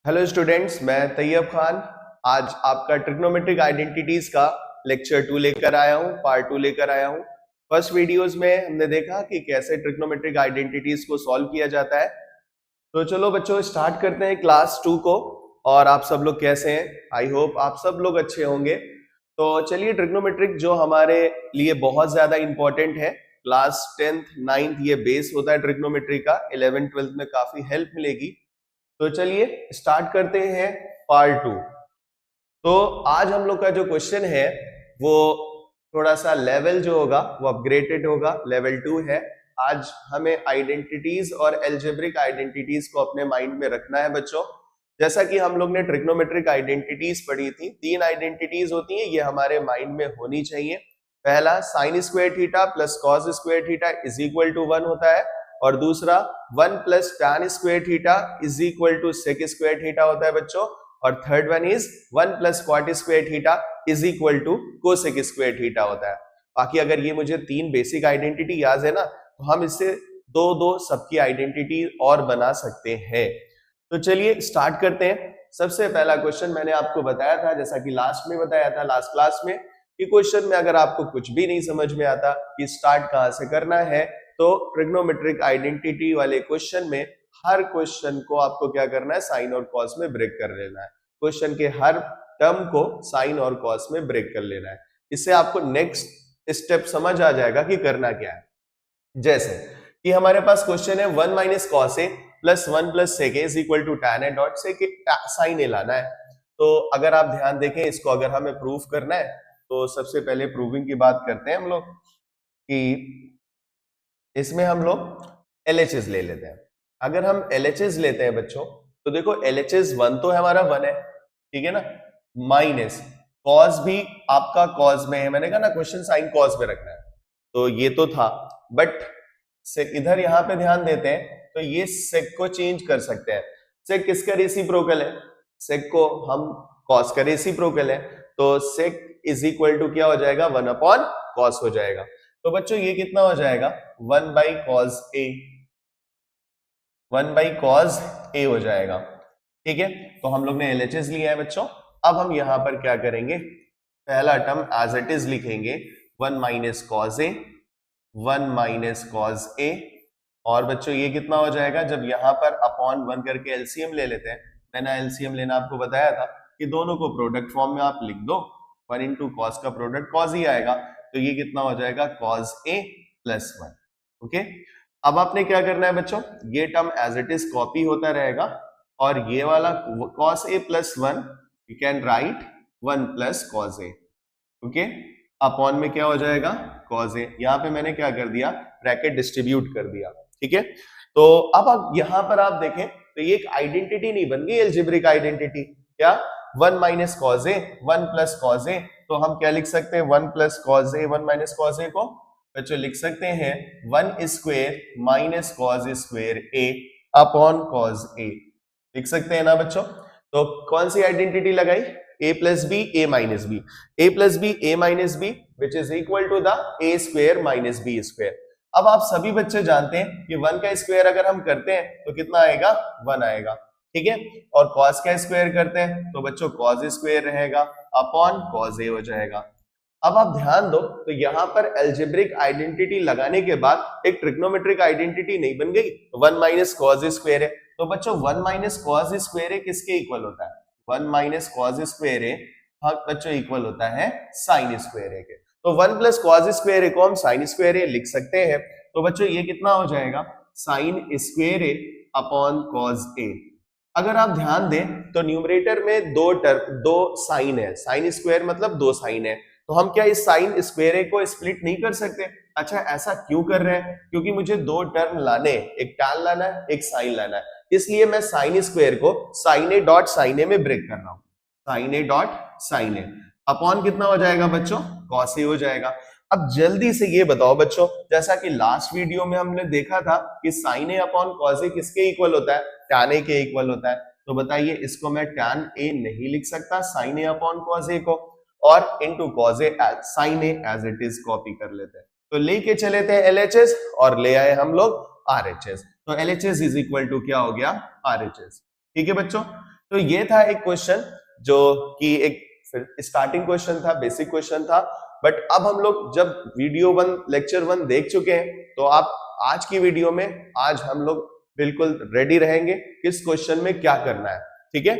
Hello students, मैं तैयब खान आज आपका ट्रिग्नोमेट्रिक आइडेंटिटीज का लेक्चर 2 लेकर आया हूं, पार्ट 2 लेकर आया हूं। फर्स्ट वीडियोस में हमने देखा कि कैसे ट्रिग्नोमेट्रिक आइडेंटिटीज को सॉल्व किया जाता है। तो चलो बच्चों स्टार्ट करते हैं क्लास 2 को। और आप सब लोग कैसे हैं? आई होप आप सब लोग अच्छे होंगे। तो चलिए, ट्रिग्नोमेट्रिक जो हमारे लिए बहुत ज्यादा इंपॉर्टेंट है, क्लास 10th 9th ये बेस होता है ट्रिग्नोमेट्री का। 11th 12th में काफी हेल्प मिलेगी। तो चलिए स्टार्ट करते हैं पार्ट 2। तो आज हम लोग का जो क्वेश्चन है वो थोड़ा सा लेवल जो होगा वो अपग्रेडेड होगा, लेवल 2 है। आज हमें आइडेंटिटीज और एल्जेब्रिक आइडेंटिटीज को अपने माइंड में रखना है बच्चों। जैसा कि हम लोग ने ट्रिग्नोमेट्रिक आइडेंटिटीज पढ़ी थी, 3 आइडेंटिटीज होती हैं, ये हमारे माइंड में होनी चाहिए। पहला sine square theta plus cos square theta is equal to 1 होता है, और दूसरा 1 plus tan square theta is equal to sec square theta होता है बच्चों। और third one is 1 plus cot square theta is equal to cosec square theta होता है। बाकी अगर ये मुझे 3 बेसिक आइडेंटिटी याद है ना, तो हम इससे दो दो सबकी आइडेंटिटी और बना सकते हैं। तो चलिए स्टार्ट करते हैं। सबसे पहला क्वेश्चन मैंने आपको बताया था, जैसा कि लास्ट में बताया था लास्ट क्लास में, कि क्वेश्चन में अगर आपको कुछ भी नहीं समझ में आता कि स्टार्ट कहां से करना है, तो ट्रिग्नोमेट्रिक आइडेंटिटी वाले क्वेश्चन में हर क्वेश्चन को आपको क्या करना है, साइन और कॉस में ब्रेक कर लेना है। क्वेश्चन के हर टर्म को साइन और कॉस में ब्रेक कर लेना है। इससे आपको नेक्स्ट स्टेप समझ आ जाएगा कि करना क्या है। जैसे कि हमारे पास क्वेश्चन है 1 minus cos A plus 1 plus sec a is equal to tan a dot sec a, sine a लाना है। तो अगर आप ध्यान देखें, इसको अगर हमें प्रूफ करना है तो सबसे पहले प्रूविंग की बात करते हैं हम लोग, कि इसमें हम लोग LHS ले लेते हैं। अगर हम LHS लेते हैं बच्चों, तो देखो LHS 1 तो हमारा 1 है, ठीक है ना, माइनस कॉस भी आपका कॉस में है। मैंने कहा ना क्वेश्चन साइन कॉस में रखना है, तो ये तो था। बट इधर यहां पे ध्यान देते हैं तो ये सेक को चेंज कर सकते हैं। सेक किसका रेसिप्रोकल है? सेक को हम कॉस का रेसिप्रोकल है, तो सेक इज इक्वल टू क्या हो जाएगा, 1 अपॉन कॉस हो जाएगा। तो बच्चों ये कितना हो जाएगा, 1 by cos A, 1 by cos a हो जाएगा। ठीक है, तो हम लोग ने LHS लिया है बच्चों। अब हम यहां पर क्या करेंगे, पहला टर्म एज इट इज लिखेंगे, 1 माइनस कॉस ए, 1 माइनस कॉस ए। और बच्चों ये कितना हो जाएगा, जब यहां पर अपॉन 1 करके एलसीएम ले लेते हैं, मैंने एलसीएम लेना आपको बताया था कि दोनों को प्रोडक्ट फॉर्म में आप लिख दो, 1 इंटू कॉस का प्रोडक्ट कॉस ही आएगा, तो ये कितना हो जाएगा, कॉस ए प्लस 1। ओके, अब आपने क्या करना है बच्चों, ये term as it is copy होता रहेगा, और ये वाला cos A plus 1 you can write 1 plus cos A. Okay, upon में क्या हो जाएगा, कॉस ए। यहां पे मैंने क्या कर दिया, ब्रैकेट डिस्ट्रीब्यूट कर दिया। ठीक है, तो अब आप यहां पर आप देखें तो ये एक आइडेंटिटी नहीं बन गई, एल्जेब्रिक आइडेंटिटी। क्या, 1 minus cos A, 1 plus cos A, तो हम क्या लिख सकते हैं, 1 plus cos A, 1 minus cos A को बच्चों लिख सकते हैं 1 square minus cos square A upon cos A, लिख सकते हैं ना बच्चों। तो कौन सी आइडेंटिटी लगाई, a plus B A minus B, A plus B A minus B which is equal to the A square minus B square. अब आप सभी बच्चे जानते हैं कि 1 का स्क्वायर अगर हम करते हैं तो कितना आएगा, 1 आएगा। ठीक है, और cos का स्क्वायर करते हैं तो बच्चों cos स्क्वायर रहेगा अपॉन cos a हो जाएगा। अब आप ध्यान दो, तो यहां पर एल्जेब्रिक आइडेंटिटी लगाने के बाद एक ट्रिग्नोमेट्रिक आइडेंटिटी नहीं बन गई, 1 माइनस कॉस स्क्वायर है। तो बच्चों 1 माइनस कॉस स्क्वायर है किसके इक्वल होता है, 1 माइनस कॉस स्क्वायर है, हाँ बच्चों इक्वल होता है साइन स्क्वायर है के। तो 1 प्लस कॉस स्क्वायर है को हम साइन स्क्वायर है लिख सकते हैं। तो बच्चों ये कितना हो जाएगा, साइन स्क्वायर है अपॉन कॉस ए। अगर आप ध्यान दें तो न्यूमरेटर में दो साइन है, साइन स्क्वायर मतलब 2 साइन है, तो हम क्या इस साइन स्क्वायर को स्प्लिट नहीं कर सकते? अच्छा, ऐसा क्यों कर रहे हैं, क्योंकि मुझे 2 टर्म लाने, एक टैन लाना है, एक साइन लाना है, इसलिए मैं साइन स्क्वायर को sine A dot sine A में ब्रेक कर रहा हूं, sine A dot sine A upon कितना हो जाएगा बच्चों, कॉस ए हो जाएगा। अब जल्दी से ये बताओ बच्चों, जैसा कि लास्ट वीडियो में हमने देखा था कि साइन ए अपॉन कॉस ए किसके इक्वल होता है, टैन ए के इक्वल होता है। तो बताइए, इसको मैं टैन ए नहीं लिख सकता sine A upon cos A को, और into cos A sine A as it is copy कर लेते हैं। तो लेके चले थे LHS और ले आए हम लोग RHS। तो LHS इज इक्वल टू क्या हो गया, RHS। ठीक है बच्चों, तो ये था एक क्वेश्चन जो कि एक स्टार्टिंग क्वेश्चन था, बेसिक क्वेश्चन था। बट अब हम लोग जब वीडियो 1 लेक्चर 1 देख चुके हैं तो आप आज की वीडियो में आज हम लोग बिल्कुल रेडी रहेंगे किस क्वेश्चन में क्या करना है। ठीक है,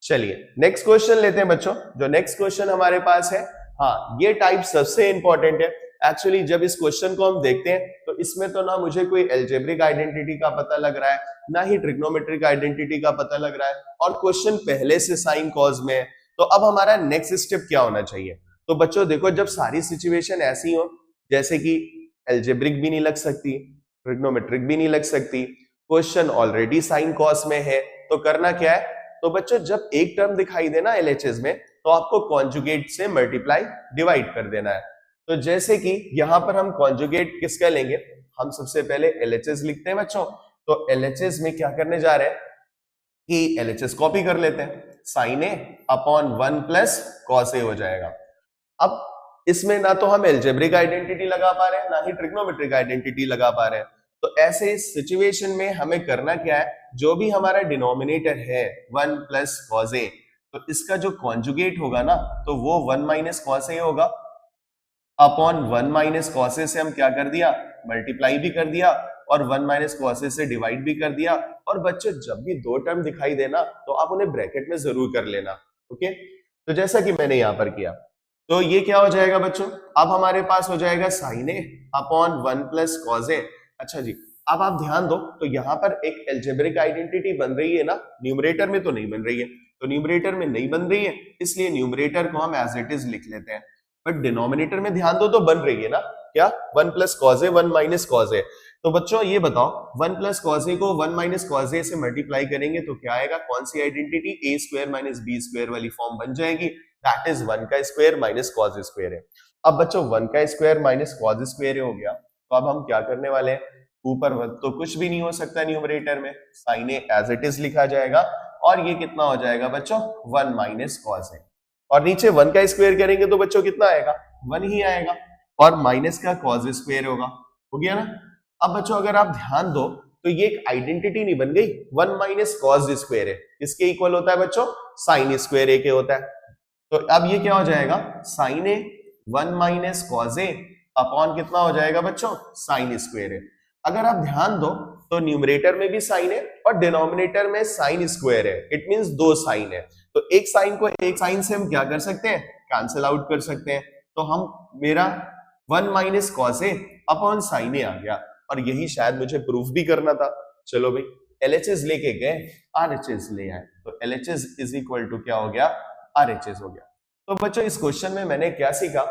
चलिए नेक्स्ट क्वेश्चन लेते हैं बच्चों। जो नेक्स्ट क्वेश्चन हमारे पास है, हाँ ये टाइप सबसे इंपॉर्टेंट है एक्चुअली। जब इस क्वेश्चन को हम देखते हैं तो इसमें तो ना मुझे कोई एल्जेब्रिक आइडेंटिटी का पता लग रहा है, ना ही ट्रिग्नोमेट्रिक आइडेंटिटी का पता लग रहा है, और क्वेश्चन पहले से साइन कॉज में है। तो अब हमारा नेक्स्ट स्टेप क्या होना चाहिए? तो बच्चों देखो, जब सारी सिचुएशन ऐसी हो जैसे कि एल्जेब्रिक भी नहीं लग सकती, ट्रिग्नोमेट्रिक भी नहीं लग सकती, क्वेश्चन ऑलरेडी साइन कॉस में है, तो करना क्या है? तो बच्चों जब एक टर्म दिखाई देना एलएचएस में तो आपको कॉन्जुगेट से मल्टीप्लाई डिवाइड कर देना है। तो जैसे कि यहां पर हम कॉन्जुगेट किसका लेंगे, हम सबसे पहले एलएचएस लिखते हैं बच्चों। तो एलएचएस में क्या करने जा रहे हैं कि एलएचएस कॉपी कर लेते हैं, sign A upon 1 plus cos a हो जाएगा। अब इसमें ना तो हम एल्जेब्रिक आइडेंटिटी लगा पा रहे हैं, ना ही ट्रिग्नोमेट्रिक आइडेंटिटी लगा पा रहे हैं। तो ऐसे सिचुएशन में हमें करना क्या है, जो भी हमारा डिनोमिनेटर है 1 प्लस कॉस ए, तो इसका जो कॉन्जुगेट होगा ना तो वो 1 माइनस कॉस ए होगा अपॉन 1 माइनस कॉस ए से हम क्या कर दिया, मल्टीप्लाई भी कर दिया, और 1 माइनस कॉस ए से डिवाइड भी कर दिया। और बच्चों जब भी दो टर्म दिखाई देना तो आप उन्हें ब्रैकेट में जरूर कर लेना। ओके, तो जैसा कि मैंने यहां पर किया, तो ये क्या हो जाएगा बच्चों, अब हमारे पास हो जाएगा sine A upon 1 plus cos ए। अच्छा जी, अब आप ध्यान दो, तो यहां पर एक एल्जेब्रिक आइडेंटिटी बन रही है ना, न्यूमरेटर में तो नहीं बन रही है। तो न्यूमरेटर में नहीं बन रही है, इसलिए न्यूमरेटर को हम एज इट इज लिख लेते हैं। बट डिनोमिनेटर में ध्यान दो तो बन रही है ना, क्या 1 plus cos A 1 minus cos A. तो बच्चों ये बताओ, 1 प्लस कॉस ए को 1 माइनस कॉस ए से मल्टीप्लाई करेंगे तो क्या आएगा, कौन सी आइडेंटिटी, ए स्क्वायर माइनस बी स्क्वायर वाली फॉर्म बन जाएगी। दैट इज 1 का स्क्वायर माइनस कॉस स्क्वायर है। अब बच्चों 1 का स्क्वायर माइनस कॉस स्क्वायर हो गया, तो अब हम क्या करने वाले हैं, ऊपर तो कुछ भी नहीं हो सकता न्यूमरेटर में, sine A as it is लिखा जाएगा, और ये कितना हो जाएगा बच्चों, 1 माइनस कॉस ए। और नीचे 1 का स्क्वायर करेंगे तो बच्चों कितना आएगा, 1 ही आएगा, और माइनस का कॉस स्क्वायर होगा। हो गया ना। अब बच्चों अगर आप ध्यान दो तो ये एक आइडेंटिटी नहीं बन गई, 1 माइनस कॉस स्क्वायर है, किसके इक्वल होता है बच्चों, साइन स्क्वायर ए के होता है। तो अब ये क्या हो जाएगा, sine A 1 minus cos A upon कितना हो जाएगा बच्चों, साइन स्क्वायर ए। अगर आप ध्यान दो तो न्यूमरेटर में भी साइन है और डिनोमिनेटर में साइन स्क्वायर है, इट मींस दो साइन है। तो एक साइन को एक साइन से हम क्या कर सकते हैं, कैंसिल आउट कर सकते हैं। तो हम मेरा 1 minus cos A upon sine ए आ गया, और यही शायद मुझे प्रूफ भी करना था। चलो भाई, एलएचएस लेके गए, आरएचएस ले आए, तो एलएचएस इज इक्वल टू क्या हो गया, आरएचएस हो गया। तो बच्चों इस क्वेश्चन में मैंने क्या सीखा,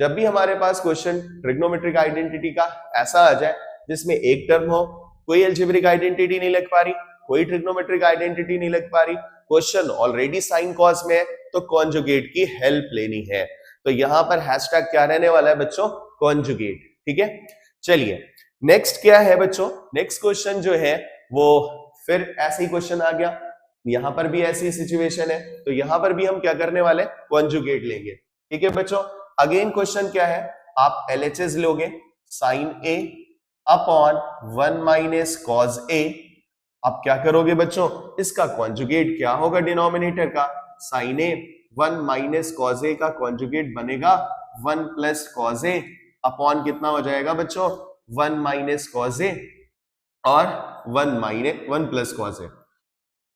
जब भी हमारे पास क्वेश्चन ट्रिग्नोमेट्रिक आइडेंटिटी का ऐसा आ जाए जिसमें एक टर्म हो, कोई एल्जेब्रिक आइडेंटिटी नहीं लग पा रही, कोई ट्रिग्नोमेट्रिक आइडेंटिटी नहीं लग पा रही, क्वेश्चन ऑलरेडी साइन कॉस में है, तो कॉन्जुगेट की हेल्प लेनी है। तो यहां पर हैशटैग क्या रहने वाला है बच्चों, कॉन्जुगेट। ठीक है, चलिए नेक्स्ट क्या है बच्चों, नेक्स्ट क्वेश्चन जो है वो फिर ऐसे ही क्वेश्चन आ गया, यहां पर भी ऐसी सिचुएशन है, तो यहां पर भी हम क्या करने वाले, कॉन्जुगेट लेंगे। ठीक है बच्चों, अगेन क्वेश्चन क्या है, आप एलएचएस लोगे, sign A upon 1 minus cos ए। अब क्या करोगे बच्चों, इसका कॉन्जुगेट क्या होगा डिनोमिनेटर का, साइन ए 1 माइनस कॉस ए का कॉन्जुगेट बनेगा 1 प्लस कॉस ए अपॉन कितना हो जाएगा बच्चों, 1 माइनस कॉस ए और 1 प्लस कॉस ए।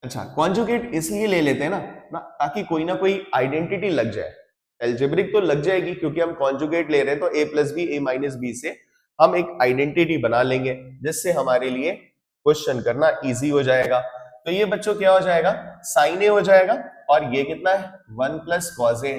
अच्छा, कॉन्जुगेट इसलिए ले लेते हैं ना ताकि कोई ना कोई आइडेंटिटी लग जाए। एल्जेब्रिक तो लग जाएगी क्योंकि हम कॉन्जुगेट ले रहे हैं, तो ए plus B, A minus B से हम एक आइडेंटिटी बना लेंगे जिससे हमारे लिए क्वेश्चन करना इजी हो जाएगा। तो ये बच्चों क्या हो जाएगा, साइन ए हो जाएगा, और ये कितना है, 1 प्लस कॉस ए।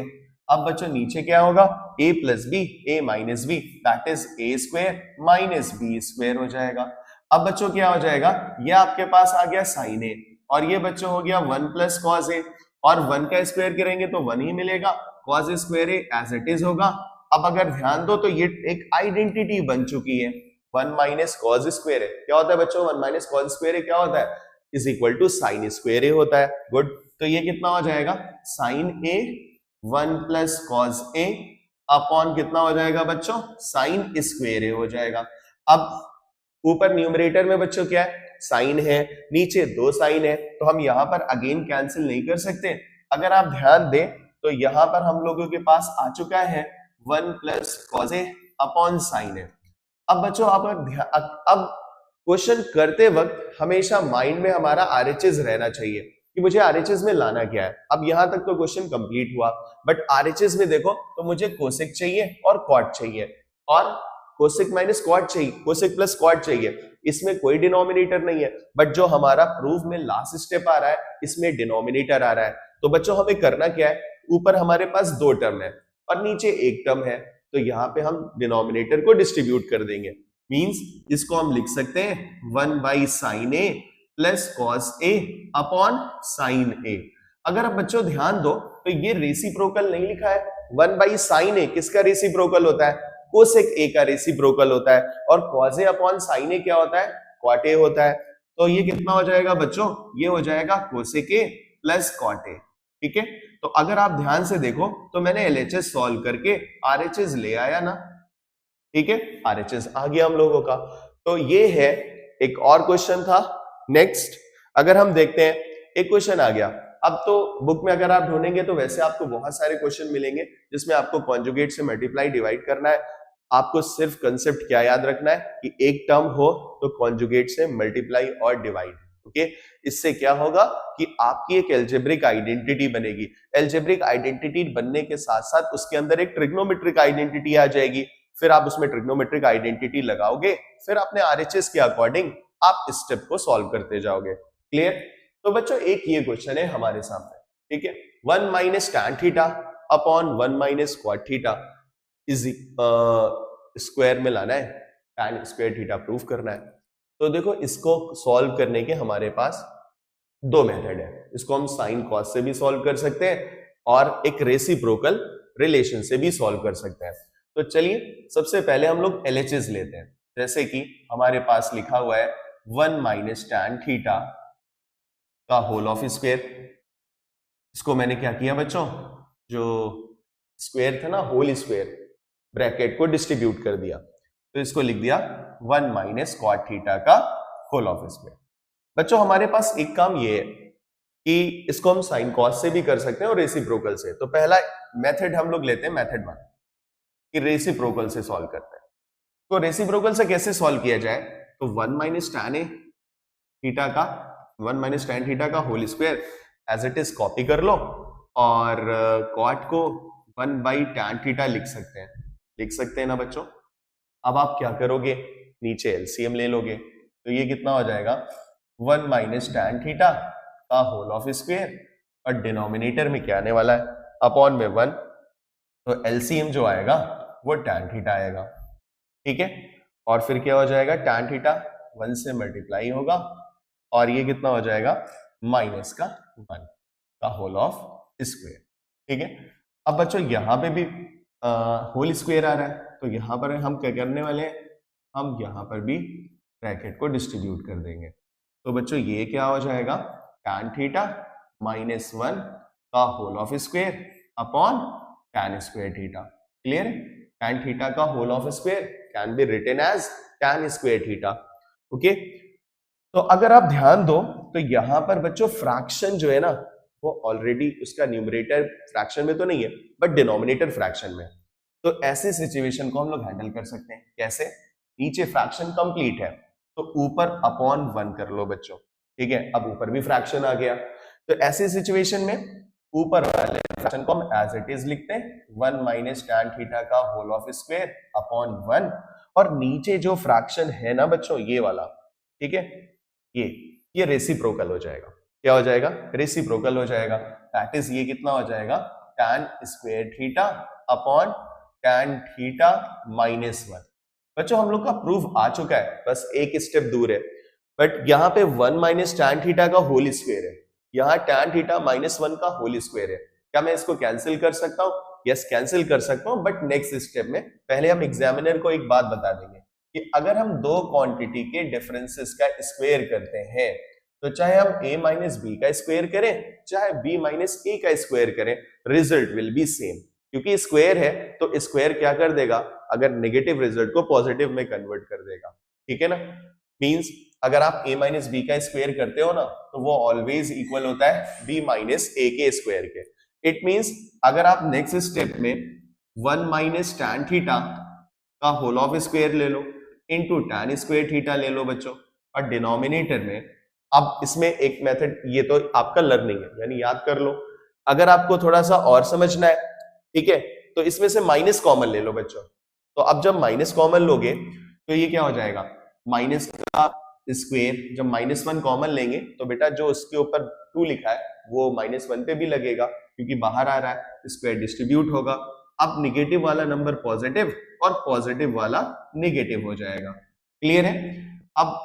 अब बच्चों नीचे क्या होगा, a plus B, A minus B, that is A square minus B square हो जाएगा। अब बच्चों क्या हो जाएगा, ये आपके पास आ गया साइन ए, और ये बच्चों हो गया 1 प्लस कॉस ए, और 1 का स्क्वायर करेंगे तो 1 ही मिलेगा, cos square A as it is होगा। अब अगर ध्यान दो तो ये एक आइडेंटिटी बन चुकी है, 1 माइनस कॉस स्क्वायर ए क्या होता है बच्चों, 1 माइनस कॉस स्क्वायर ए क्या होता है, is equal to sine square A होता है। गुड, तो ये कितना हो जाएगा, sine A 1 plus cos A upon कितना हो जाएगा बच्चों, साइन स्क्वायर ए हो जाएगा। अब ऊपर न्यूमरेटर में बच्चों क्या है, साइन है, नीचे 2 साइन है, तो हम यहाँ पर अगेन कैंसिल नहीं कर सकते। अगर आप ध्यान दें तो यहाँ पर हम लोगों के पास आ चुका है 1 plus cos A upon sine ए। अब बच्चों अब क्वेश्चन करते वक्त हमेशा माइंड में हमारा आरएचएस रहना चाहिए कि मुझे आरएचएस में लाना क्या है। अब यहां तक तो क्वेश्चन कंप्लीट हुआ, बट आरएचएस में देखो तो मुझे कोसेक चाहिए और क्वाड चाहिए, और कोसेक माइनस क्वाड चाहिए, कोसेक प्लस क्वाड चाहिए। इसमें कोई डिनोमिनेटर नहीं है, बट जो हमारा प्रूफ में लास्ट स्टेप आ रहा है इसमें डिनोमिनेटर आ रहा है। तो बच्चों हमें करना क्या है, ऊपर हमारे पास 2 टर्म है और नीचे 1 टर्म है, तो यहाँ पे हम डिनोमिनेटर को डिस्ट्रीब्यूट कर देंगे। मींस इसको हम लिख सकते हैं 1 by sine A plus cos A upon sine A. अगर अब बच्चों ध्यान दो तो ये रेसिप्रोकल नहीं लिखा है। 1 बाई साइन ए किसका रेसिप्रोकल होता है, कोसेक ए का रेसिप्रोकल होता है, और कॉस ए अपॉन साइन ए क्या होता है, कॉट ए होता है। तो ये कितना हो जाएगा बच्चों, ये हो जाएगा cosec A plus cot A. ठीक है, तो अगर आप ध्यान से देखो तो मैंने एलएचएस सॉल्व करके आरएचएस ले आया ना। ठीक है, आरएचएस आ गया हम लोगों का। तो ये है, एक और क्वेश्चन था। नेक्स्ट अगर हम देखते हैं, एक क्वेश्चन आ गया। अब तो बुक में अगर आप ढूंढेंगे तो वैसे आपको बहुत सारे क्वेश्चन मिलेंगे जिसमें आपको कॉन्जुगेट से मल्टीप्लाई डिवाइड करना है। आपको सिर्फ कंसेप्ट क्या याद रखना है कि एक टर्म हो तो कॉन्जुगेट से मल्टीप्लाई और डिवाइड। ओके, इससे क्या होगा कि आपकी एक एल्जेब्रिक आइडेंटिटी बनेगी। एल्जेब्रिक आइडेंटिटी बनने के साथ साथ उसके अंदर एक ट्रिग्नोमेट्रिक आइडेंटिटी आ जाएगी। फिर आप उसमें ट्रिग्नोमेट्रिक आइडेंटिटी लगाओगे, फिर अपने आरएचएस के अकॉर्डिंग आप इस स्टेप को सॉल्व करते जाओगे। क्लियर? तो बच्चों एक ये क्वेश्चन है हमारे सामने। ठीक है, 1 minus tan theta upon 1 minus quad theta is square में लाना है, टैन स्क्वायर थीटा प्रूफ करना है। तो देखो इसको सॉल्व करने के हमारे पास 2 मेथड है। इसको हम साइन कॉस से भी सॉल्व कर सकते हैं और एक रेसिप्रोकल रिलेशन से भी सॉल्व कर सकते हैं। तो चलिए सबसे पहले हम लोग एलएचएस लेते हैं। जैसे कि हमारे पास लिखा हुआ है 1 माइनस टैन थीटा का होल ऑफ स्क्वायर। इसको मैंने क्या किया बच्चों, जो स्क्वायर था ना, होल स्क्वायर, ब्रैकेट को डिस्ट्रीब्यूट कर दिया, तो इसको लिख दिया 1 माइनस कॉट थीटा का होल ऑफ स्क्वायर। बच्चों हमारे पास एक काम ये है कि इसको हम साइन कॉस से भी कर सकते हैं और रेसिप्रोकल से। तो पहला मेथड हम लोग लेते हैं, मेथड 1, कि रेसिप्रोकल से सॉल्व करते हैं। तो रेसिप्रोकल से कैसे सॉल्व किया जाए, तो 1 माइनस टैन थीटा का 1 माइनस टैन थीटा का whole square as it is copy कर लो, और कॉट को 1 बाई टैन थीटा लिख सकते हैं ना बच्चों। अब आप क्या करोगे, नीचे एलसीएम ले लोगे, तो ये कितना हो जाएगा 1 माइनस टैन थीटा का होल ऑफ स्क्वायर, और डिनोमिनेटर में क्या आने वाला है, अपॉन में 1, तो एलसीएम जो आएगा वो टैन थीटा आएगा। ठीक है, और फिर क्या हो जाएगा, टैन थीटा 1 से मल्टीप्लाई होगा, और ये कितना हो जाएगा माइनस का 1 का होल ऑफ स्क्वायर। ठीक है, अब बच्चों यहाँ पे भी होल स्क्वायर आ रहा है, तो यहाँ पर हम क्या करने वाले हैं, हम यहाँ पर भी ब्रैकेट को डिस्ट्रीब्यूट कर देंगे। तो बच्चों ये क्या हो जाएगा, टैन थीटा माइनस 1 का whole of square upon tan square theta. Clear है? टैन थीटा का whole of square can be written as tan square theta. Okay, तो अगर आप ध्यान दो तो यहाँ पर बच्चों फ्रैक्शन जो है ना, वो ऑलरेडी उसका न्यूमरेटर फ्रैक्शन में तो नहीं है, बट डिनोमिनेटर फ्रैक्शन में। तो ऐसे सिचुएशन को हम लोग हैंडल कर सकते हैं। कैसे? नीचे फ्रैक्शन कंप्लीट है तो ऊपर अपॉन 1 कर लो बच्चों। ठीक है, अब ऊपर भी फ्रैक्शन आ गया, तो ऐसे सिचुएशन में ऊपर वाले फ्रैक्शन को हम एज इट इज लिखते हैं 1 माइनस टैन थीटा का होल ऑफ स्क्वायर अपॉन 1, और नीचे जो फ्रैक्शन है ना बच्चों ये वाला, ठीक है, ये रेसिप्रोकल हो जाएगा। क्या हो जाएगा, रेसिप्रोकल हो जाएगा। दैट इज ये कितना हो जाएगा, tan square theta upon tan theta minus 1। बच्चों हम लोग का प्रूफ आ चुका है, बस एक स्टेप दूर है। बट यहाँ पे 1 माइनस टैन थीटा का होल स्क्वायर है, यहाँ टैन थीटा माइनस 1 का होल स्क्वायर है। क्या मैं इसको कैंसिल कर सकता हूँ? यस, कैंसिल कर सकता हूँ, बट नेक्स्ट स्टेप में पहले हम एग्जामिनर को एक बात बता देंगे कि अगर हम दो क्वांटिटी के डिफरेंसेस का स्क्वायर करते हैं, तो चाहे हम a माइनस बी का स्क्वायर करें, चाहे b माइनस ए का स्क्वायर करें, रिजल्ट विल बी सेम। क्योंकि स्क्वायर है तो स्क्वायर क्या कर देगा, अगर नेगेटिव रिजल्ट को पॉजिटिव में कन्वर्ट कर देगा। ठीक है ना, मींस अगर आप a माइनस बी का स्क्वायर करते हो ना तो वो ऑलवेज इक्वल होता है b माइनस ए के स्क्वायर के। इट मींस अगर आप नेक्स्ट स्टेप में 1 माइनस tan थीटा का होल ऑफ स्क्वायर ले लो इनटू tan स्क्वायर थीटा ले लो बच्चों, और डिनोमिनेटर में अब इसमें एक मेथड, ये तो आपका लर्निंग है यानी याद कर लो। अगर आपको थोड़ा सा और समझना है, ठीक है, तो इसमें से माइनस कॉमन ले लो बच्चों। तो अब जब माइनस कॉमन लोगे तो ये क्या हो जाएगा, माइनस का स्क्वायर, जब -1 कॉमन लेंगे तो बेटा जो उसके ऊपर 2 लिखा है वो -1 पे भी लगेगा क्योंकि बाहर आ रहा है, स्क्वायर डिस्ट्रीब्यूट होगा। अब निगेटिव वाला नंबर पॉजिटिव और पॉजिटिव वाला निगेटिव हो जाएगा। क्लियर है? अब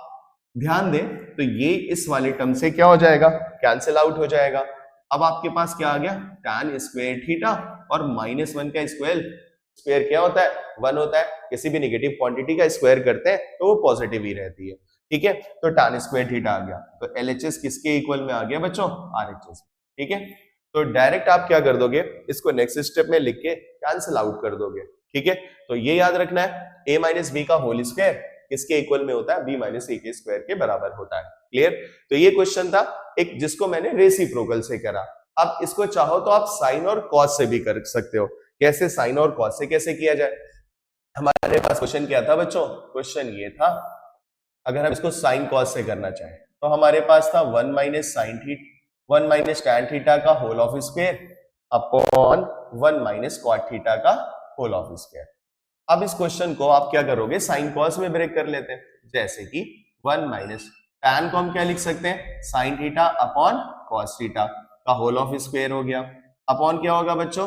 ध्यान दें तो ये इस वाले टर्म से क्या हो जाएगा, कैंसिल आउट हो जाएगा। अब आपके पास क्या आ गया, tan स्क्वायर थीटा, और -1 का स्क्वायर क्या होता है, 1 होता है। किसी भी नेगेटिव क्वांटिटी का स्क्वायर करते हैं तो वो पॉजिटिव ही रहती है, ठीक है। तो tan स्क्वायर थीटा आ गया, तो LHS किसके इक्वल में आ गया बच्चों, RHS, ठीक है। तो डायरेक्ट आप क्या कर दोगे, इसको नेक्स्ट स्टेप में लिख के कैंसिल आउट कर दोगे, ठीक है। तो ये याद रखना है a माइनस बी का होल स्क्वायर किसके इक्वल में होता है, b माइनस ए के स्क्वायर के बराबर होता है। क्लियर? तो ये क्वेश्चन था एक जिसको मैंने रेसिप्रोकल से करा। अब इसको चाहो तो आप साइन और कॉस से भी कर सकते हो। कैसे साइन और कॉस से कैसे किया जाए, हमारे पास क्वेश्चन क्या था बच्चों, क्वेश्चन ये था अगर हम इसको साइन कॉस से करना चाहें तो हमारे पास था 1 माइनस tan थीटा का whole of square upon 1 minus cot theta का होल ऑफ स्क्वायर। अब इस क्वेश्चन को आप क्या करोगे, साइन कॉस में ब्रेक कर लेते हैं। जैसे कि 1 माइनस tan को हम क्या लिख सकते हैं, sign theta upon cos theta का होल ऑफ स्क्वायर हो गया, अपॉन क्या होगा बच्चों,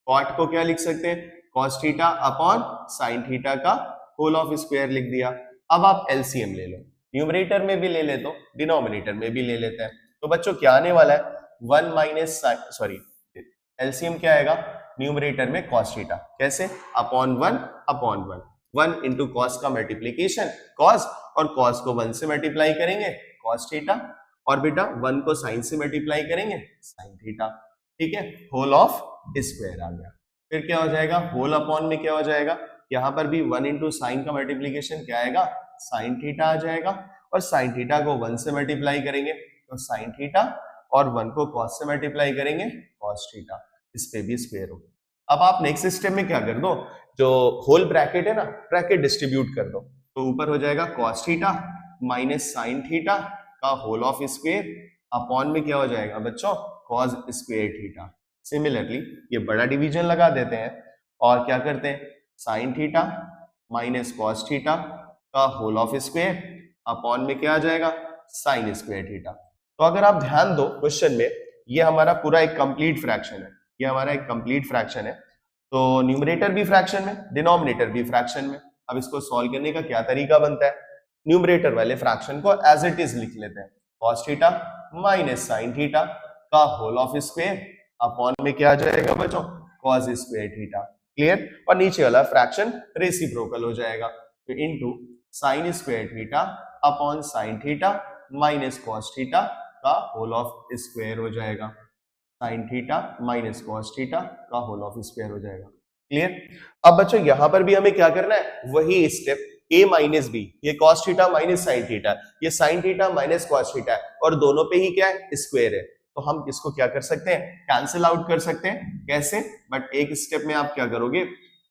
कॉट को क्या लिख सकते हैं, cos theta upon sine theta का होल ऑफ स्क्वायर लिख दिया। अब आप एलसीएम ले लो, न्यूमरेटर में भी ले ले तो डिनोमिनेटर में भी ले लेते हैं। तो बच्चों क्या आने वाला है, 1 माइनस एलसीएम क्या आएगा, न्यूमरेटर में cos थीटा, कैसे, अपॉन 1 इंटू कॉस का मल्टीप्लीकेशन cos, और cos को 1 से मल्टीप्लाई करेंगे cos थीटा, और बेटा 1 को साइन से मल्टीप्लाई करेंगे साइन थीटा, ठीक है। होल ऑफ स्क्वायर आ गया। फिर क्या हो जाएगा, होल अपॉन में क्या हो जाएगा, यहाँ पर भी 1 इंटू साइन का मल्टीप्लीकेशन क्या आएगा, साइन थीटा आ जाएगा, और साइन थीटा को 1 से मल्टीप्लाई करेंगे तो साइन थीटा, और 1 को cos से मल्टीप्लाई करेंगे cos थीटा, इस पे भी स्क्वायर हो। अब आप नेक्स्ट स्टेप में क्या कर दो, जो होल ब्रैकेट है ना, ब्रैकेट डिस्ट्रीब्यूट कर दो, तो ऊपर हो जाएगा cos theta minus sine theta का होल ऑफ स्क्वायर, अपॉन में क्या हो जाएगा बच्चों, cos स्क्वायर थीटा। सिमिलरली ये बड़ा डिवीजन लगा देते हैं और क्या करते हैं, sign theta minus cos theta का होल ऑफ स्क्वायर, अपॉन में क्या आ जाएगा, साइन स्क्वायर थीटा। तो अगर आप ध्यान दो क्वेश्चन में, ये हमारा पूरा एक कंप्लीट फ्रैक्शन है, ये हमारा एक कंप्लीट फ्रैक्शन है। तो न्यूमरेटर भी फ्रैक्शन में, डिनोमिनेटर भी फ्रैक्शन में। अब इसको सॉल्व करने का क्या तरीका बनता है, न्यूमरेटर वाले फ्रैक्शन को एज इट इज लिख लेते हैं, cos theta minus sine theta का होल ऑफ स्क्वायर, अपॉन में क्या आ जाएगा बच्चों, cos स्क्वायर थीटा। क्लियर? और नीचे वाला फ्रैक्शन रेसिप्रोकल हो जाएगा, तो into sine square theta upon sine theta minus cos theta का होल ऑफ स्क्वायर हो जाएगा, sign theta minus cos theta का होल ऑफ स्क्वायर हो जाएगा। क्लियर? अब बच्चों यहां पर भी हमें क्या करना है, वही स्टेप, a माइनस बी, ये cos theta minus sine theta, ये sine theta minus cos theta, और दोनों पे ही क्या है, स्क्वायर है। तो हम इसको क्या कर सकते हैं, कैंसिल आउट कर सकते हैं। कैसे? बट एक स्टेप में आप क्या करोगे,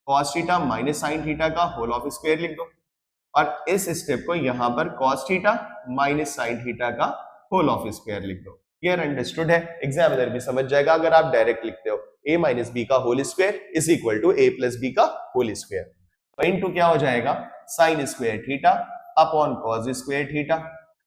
cos theta minus sine theta का होल ऑफ स्क्वायर लिख दो, और इस स्टेप को यहां पर cos theta minus sine theta का होल ऑफ स्क्वायर लिख दो। क्लियर? अंडरस्टूड है? एग्जामिनर भी समझ जाएगा अगर आप डायरेक्ट लिखते हो, a माइनस बी का whole square is equal to a plus B का होल स्क्वायर, इनटू क्या हो जाएगा, sine square theta upon cos square theta.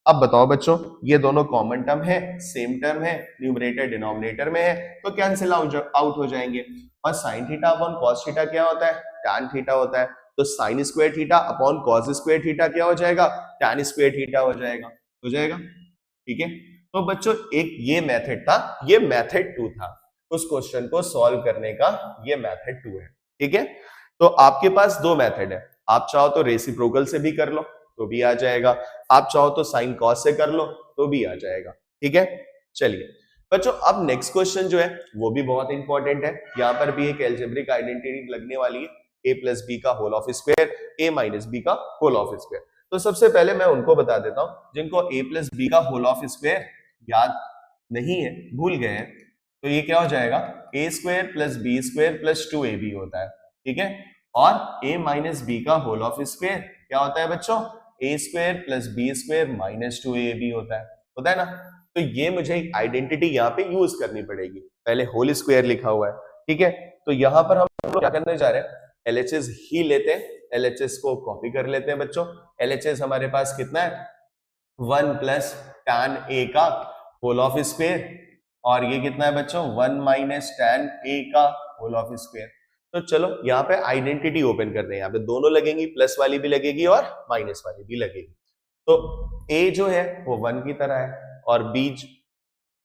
अब बताओ बच्चों, ये दोनों कॉमन टर्म है, सेम टर्म है, न्यूमरेटर डिनोमिनेटर में है, तो कैंसिल आउट हो जाएंगे। और sine theta upon cos theta क्या होता है, tan थीटा होता है, तो sine square theta upon cos square theta क्या हो जाएगा, tan स्क्वायर थीटा हो जाएगा। ठीक है? तो बच्चों एक ये मेथड था, ये मेथड 2 था, उस क्वेश्चन को सॉल्व करने का ये मेथड 2 है। ठीक है? तो आपके पास 2 मेथड है, आप चाहो तो रेसिप्रोकल से भी कर लो तो भी आ जाएगा, आप चाहो तो साइन कॉस से कर लो तो भी आ जाएगा। ठीक है? चलिए बच्चों, अब नेक्स्ट क्वेश्चन जो है वो भी बहुत इंपॉर्टेंट है, यहाँ पर भी एक एल्जेब्रिक आइडेंटिटी लगने वाली है, a प्लस बी का whole of square, a minus B का होल ऑफ स्क्वायर। तो सबसे पहले मैं उनको बता देता हूं जिनको a प्लस बी का होल ऑफ स्क्वायर याद नहीं है, भूल गए हैं। तो ये क्या हो जाएगा, a square plus B square plus 2ab होता है, ठीक है। और a माइनस बी का होल ऑफ स्क्वायर क्या होता है बच्चों, a square plus B square minus 2ab होता है ना। तो ये मुझे एक आइडेंटिटी यहाँ पे यूज करनी पड़ेगी, पहले होल स्क्वायर लिखा हुआ है, ठीक है। तो यहाँ पर हम लोग क्या करने जा रहे हैं, LHS ही लेते हैं, LHS को कॉपी कर लेते हैं बच्चों। LHS हमारे पास कितना है, 1 प्लस tan a का होल ऑफ स्क्वायर, और ये कितना है बच्चों, 1 माइनस tan a का होल ऑफ स्क्वायर। तो चलो यहाँ पे आइडेंटिटी ओपन करते हैं, यहाँ पे दोनों लगेंगी, प्लस वाली भी लगेगी और माइनस वाली भी लगेगी। तो a जो है वो 1 की तरह है, और b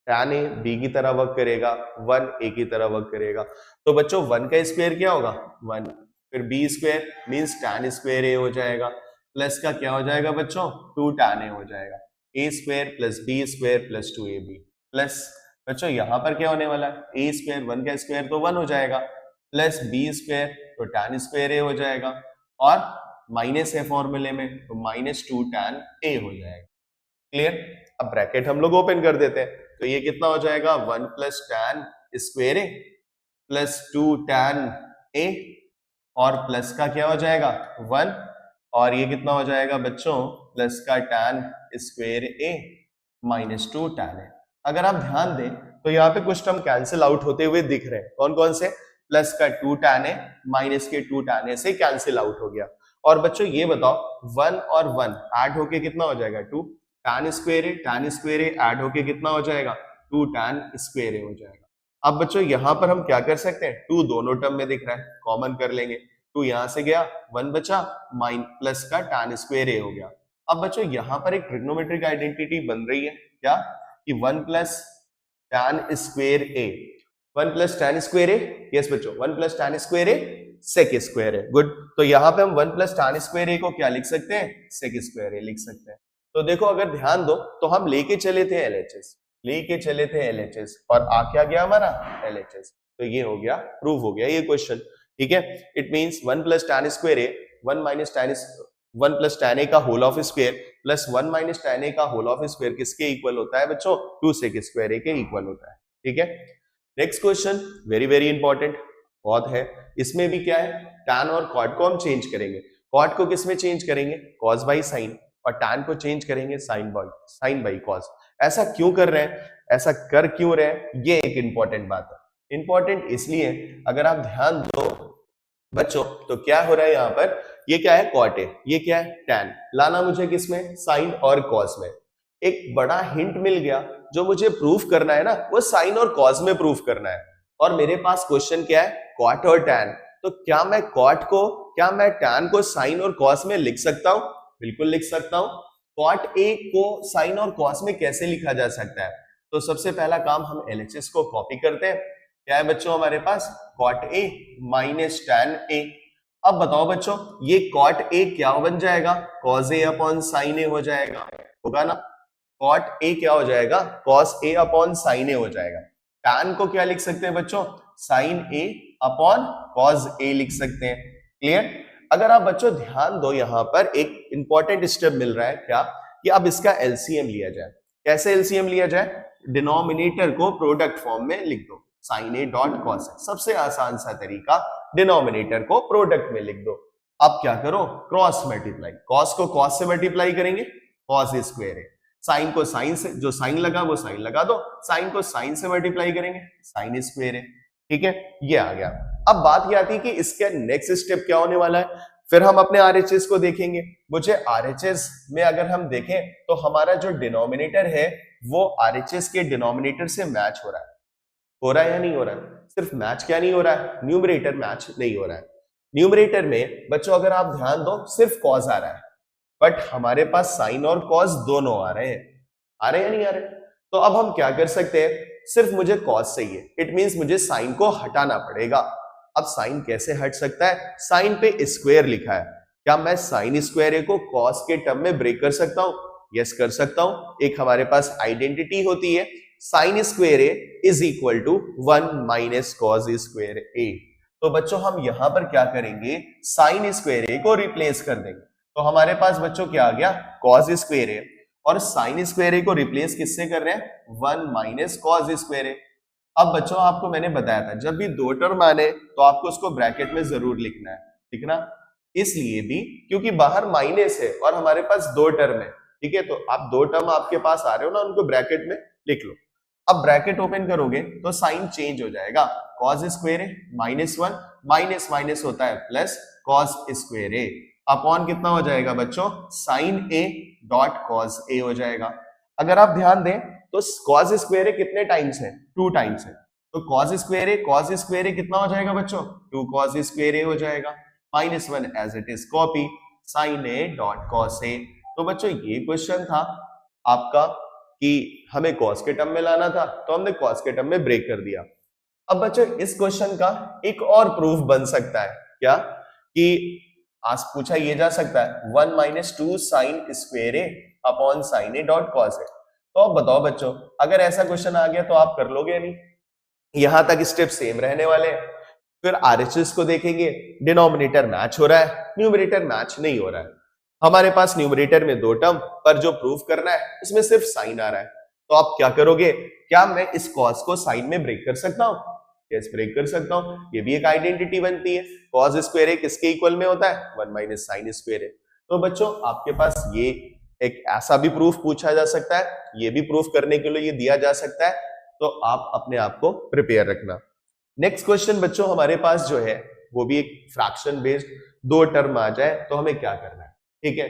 tan a b की तरह वर्क करेगा, 1 a की तरह वर्क करेगा। तो बच्चों 1 का स्क्वायर क्या होगा, 1, फिर b square means tan square a हो जाएगा, प्लस का क्या हो जाएगा बच्चों, 2 tan a हो जाएगा, a square plus b square plus 2ab, plus बच्चों यहाँ पर क्या होने वाला है, a स्क्वायर 1 का स्क्वायर तो 1 हो जाएगा, प्लस b स्क्वायर तो tan स्क्वायर a हो जाएगा, और माइनस है फॉर्मूले में तो माइनस 2 tan a हो जाएगा। क्लियर। अब ब्रैकेट हम लोग ओपन कर देते हैं, तो ये कितना हो जाएगा, 1 plus tan square a plus 2 tan a, और प्लस का क्या हो जाएगा 1, और ये कितना हो जाएगा बच्चों, प्लस का tan square a minus 2 tan a। अगर आप ध्यान दें तो यहाँ पे कुछ टर्म कैंसिल आउट होते हुए दिख रहे हैं, कौन कौन से, प्लस का 2 tan a माइनस के 2 tan a से कैंसिल आउट हो गया। और बच्चों ये बताओ 1 और 1 ऐड होके कितना हो जाएगा, 2 tan स्क्वायर a ऐड होके कितना हो जाएगा, 2 tan स्क्वायर a हो जाएगा। अब बच्चों यहाँ पर हम क्या कर सकते हैं, 2 दोनों टर्म में दिख रहा है, कॉमन कर लेंगे, 2 यहां से गया, 1 बचा, माइन प्लस का tan स्क्वायर a हो गया। अब बच्चों यहाँ पर एक ट्रिग्नोमेट्रिक आइडेंटिटी बन रही है, क्या कि 1 plus tan square a, 1 plus tan square a, yes बच्चों 1 plus tan square a sec square है, गुड। तो यहाँ पे हम 1 प्लस tan स्क्वायर a को क्या लिख सकते हैं, सेक स्क्वायर a लिख सकते हैं। तो देखो अगर ध्यान दो तो हम लेके चले थे LHS, और आ क्या गया हमारा LHS, तो ये हो गया, प्रूव हो गया ये क्वेश्चन, ठीक है। It means 1 plus tan square a 1 plus tan a का whole of square plus 1 minus tan a का होल ऑफ स्क्वायर किसके इक्वल होता है बच्चों, 2 सेक स्क्वायर a के इक्वल होता है, ठीक है। Next question very very important बहुत है, इसमें भी क्या है, tan और cot को हम चेंज करेंगे। cot को किस में चेंज करेंगे, cos बाई sin, और tan को चेंज करेंगे sin बाई cos। ऐसा क्यों कर रहे हैं, ऐसा कर क्यों रहे हैं, ये एक इंपॉर्टेंट बात है। इंपॉर्टेंट इसलिए अगर आप ध्यान दो बच्चों तो क्या हो रहा है यहाँ पर, ये क्या है cot है, ये क्या है tan, लाना मुझे किसमें, sin और cos में। एक बड़ा हिंट मिल गया, जो मुझे प्रूफ करना है ना वो sin और cos में प्रूफ करना है, और मेरे पास क्वेश्चन क्या है, cot और tan। तो क्या मैं cot को, क्या मैं tan को sin और cos में लिख सकता हूं, बिल्कुल लिख सकता हूं। cot a को sin और cos में कैसे लिखा जा सकता है, तो सबसे पहला काम हम LHS को कॉपी करते हैं, क्या है बच्चों हमारे पास cot a minus tan a। अब बताओ बच्चों ये cot a क्या बन जाएगा, cos a upon sin a हो जाएगा, होगा ना, cot a क्या हो जाएगा, cos a upon sin a हो जाएगा। tan को क्या लिख सकते हैं बच्चों, sin a upon cos a लिख सकते हैं, क्लियर। अगर आप बच्चों ध्यान दो यहाँ पर एक इंपॉर्टेंट स्टेप मिल रहा है, क्या कि अब इसका LCM लिया जाए। कैसे LCM लिया जाए, डिनोमिनेटर को प्रोडक्ट फॉर्म में लिख दो, sin a dot cos a, सबसे आसान सा तरीका, डिनोमिनेटर को प्रोडक्ट में लिख दो। अब क्या करो, क्रॉस मल्टीप्लाई, cos को cos से मल्टीप्लाई करेंगे, cos स्क्वायर है, साइन को साइन से, जो साइन लगा वो साइन लगा दो, साइन को साइन से मल्टीप्लाई करेंगे, साइन स्क्वायर है, ठीक है, ये आ गया। अब बात ये आती है कि इसका नेक्स्ट स्टेप क्या होने वाला है, फिर हम अपने RHS को देखेंगे। मुझे RHS में अगर हम देखें तो हमारा जो डिनोमिनेटर है वो RHS के डिनोमिनेटर से मैच हो रहा है या नहीं हो रहा है, सिर्फ मैच क्या नहीं हो रहा है, न्यूमरेटर मैच नहीं हो रहा है। न्यूमरेटर में बच्चों अगर आप ध्यान दो सिर्फ कॉस आ रहा है, बट हमारे पास साइन और कॉस दोनों आ रहे हैं या नहीं आ रहे। तो अब हम क्या कर सकते हैं, सिर्फ मुझे कॉस चाहिए, इट मींस मुझे साइन को हटाना पड़ेगा। अब साइन कैसे हट सकता है, साइन पे स्क्वायर लिखा है, क्या मैं साइन स्क्वायर को कॉस के टर्म में ब्रेक कर सकता हूं, यस कर सकता हूं। एक हमारे पास आइडेंटिटी होती है sine square A is equal to 1 minus cos square A. तो बच्चों हम यहां पर क्या करेंगे, साइन स्क्वायर ए को रिप्लेस कर देंगे, तो हमारे पास बच्चों क्या आ गया, कॉस स्क्वायर ए, और साइन स्क्वायर ए को रिप्लेस किससे कर रहे हैं, 1 माइनस कॉस स्क्वायर ए। अब बच्चों आपको मैंने बताया था जब भी दो टर्म आने तो आपको उसको ब्रैकेट में जरूर लिखना है, ठीक ना, इसलिए भी क्योंकि बाहर माइनस है और हमारे पास दो टर्म है, ठीक है, तो आप दो टर्म आपके पास आ रहे हो ना, उनको ब्रैकेट में लिख लो। अब ब्रैकेट ओपन करोगे तो साइन चेंज हो जाएगा, कॉस स्क्वायर ए -1 माइनस माइनस होता है plus cos square A upon कितना हो जाएगा बच्चों, sign A dot cos a हो जाएगा। अगर आप ध्यान दें तो कॉस स्क्वायर ए कितने टाइम्स है, 2 टाइम्स है, तो कॉस स्क्वायर ए कितना हो जाएगा बच्चों, 2 कॉस स्क्वायर ए हो जाएगा, -1 as it is copy sine A dot cos A. तो बच्चों ये क्वेश्चन था आपका कि हमें कॉस के टर्म में लाना था, तो हमने कॉस के टर्म में ब्रेक कर दिया। अब बच्चों इस क्वेश्चन का एक और प्रूफ बन सकता है, क्या कि आज पूछा ये जा सकता है 1 minus 2 sine square A upon sine A dot cos A. तो अब बताओ बच्चों अगर ऐसा क्वेश्चन आ गया तो आप कर लोगे नहीं, यहां तक स्टेप सेम रहने वाले हैं। फिर आरएचएस को देखेंगे, डिनोमिनेटर मैच हो रहा है, न्यूमरेटर मैच नहीं हो रहा है। हमारे पास न्यूमरेटर में दो टर्म पर जो प्रूफ करना है इसमें सिर्फ साइन आ रहा है, तो आप क्या करोगे, क्या मैं इस कॉस को साइन में ब्रेक कर सकता हूं, यस ब्रेक कर सकता हूं, ये भी एक आइडेंटिटी बनती है। कॉस स्क्वायर ए किसके इक्वल में होता है, 1 माइनस साइन स्क्वायर ए। तो बच्चों आपके पास ये एक ऐसा भी प्रूफ पूछा जा सकता है, ये भी प्रूफ करने के लिए ये दिया जा सकता है, तो आप अपने आप को प्रिपेयर रखना। नेक्स्ट क्वेश्चन बच्चों हमारे पास जो है वो भी एक फ्रैक्शन बेस्ड दो टर्म आ जाए तो हमें क्या करना है, ठीक है।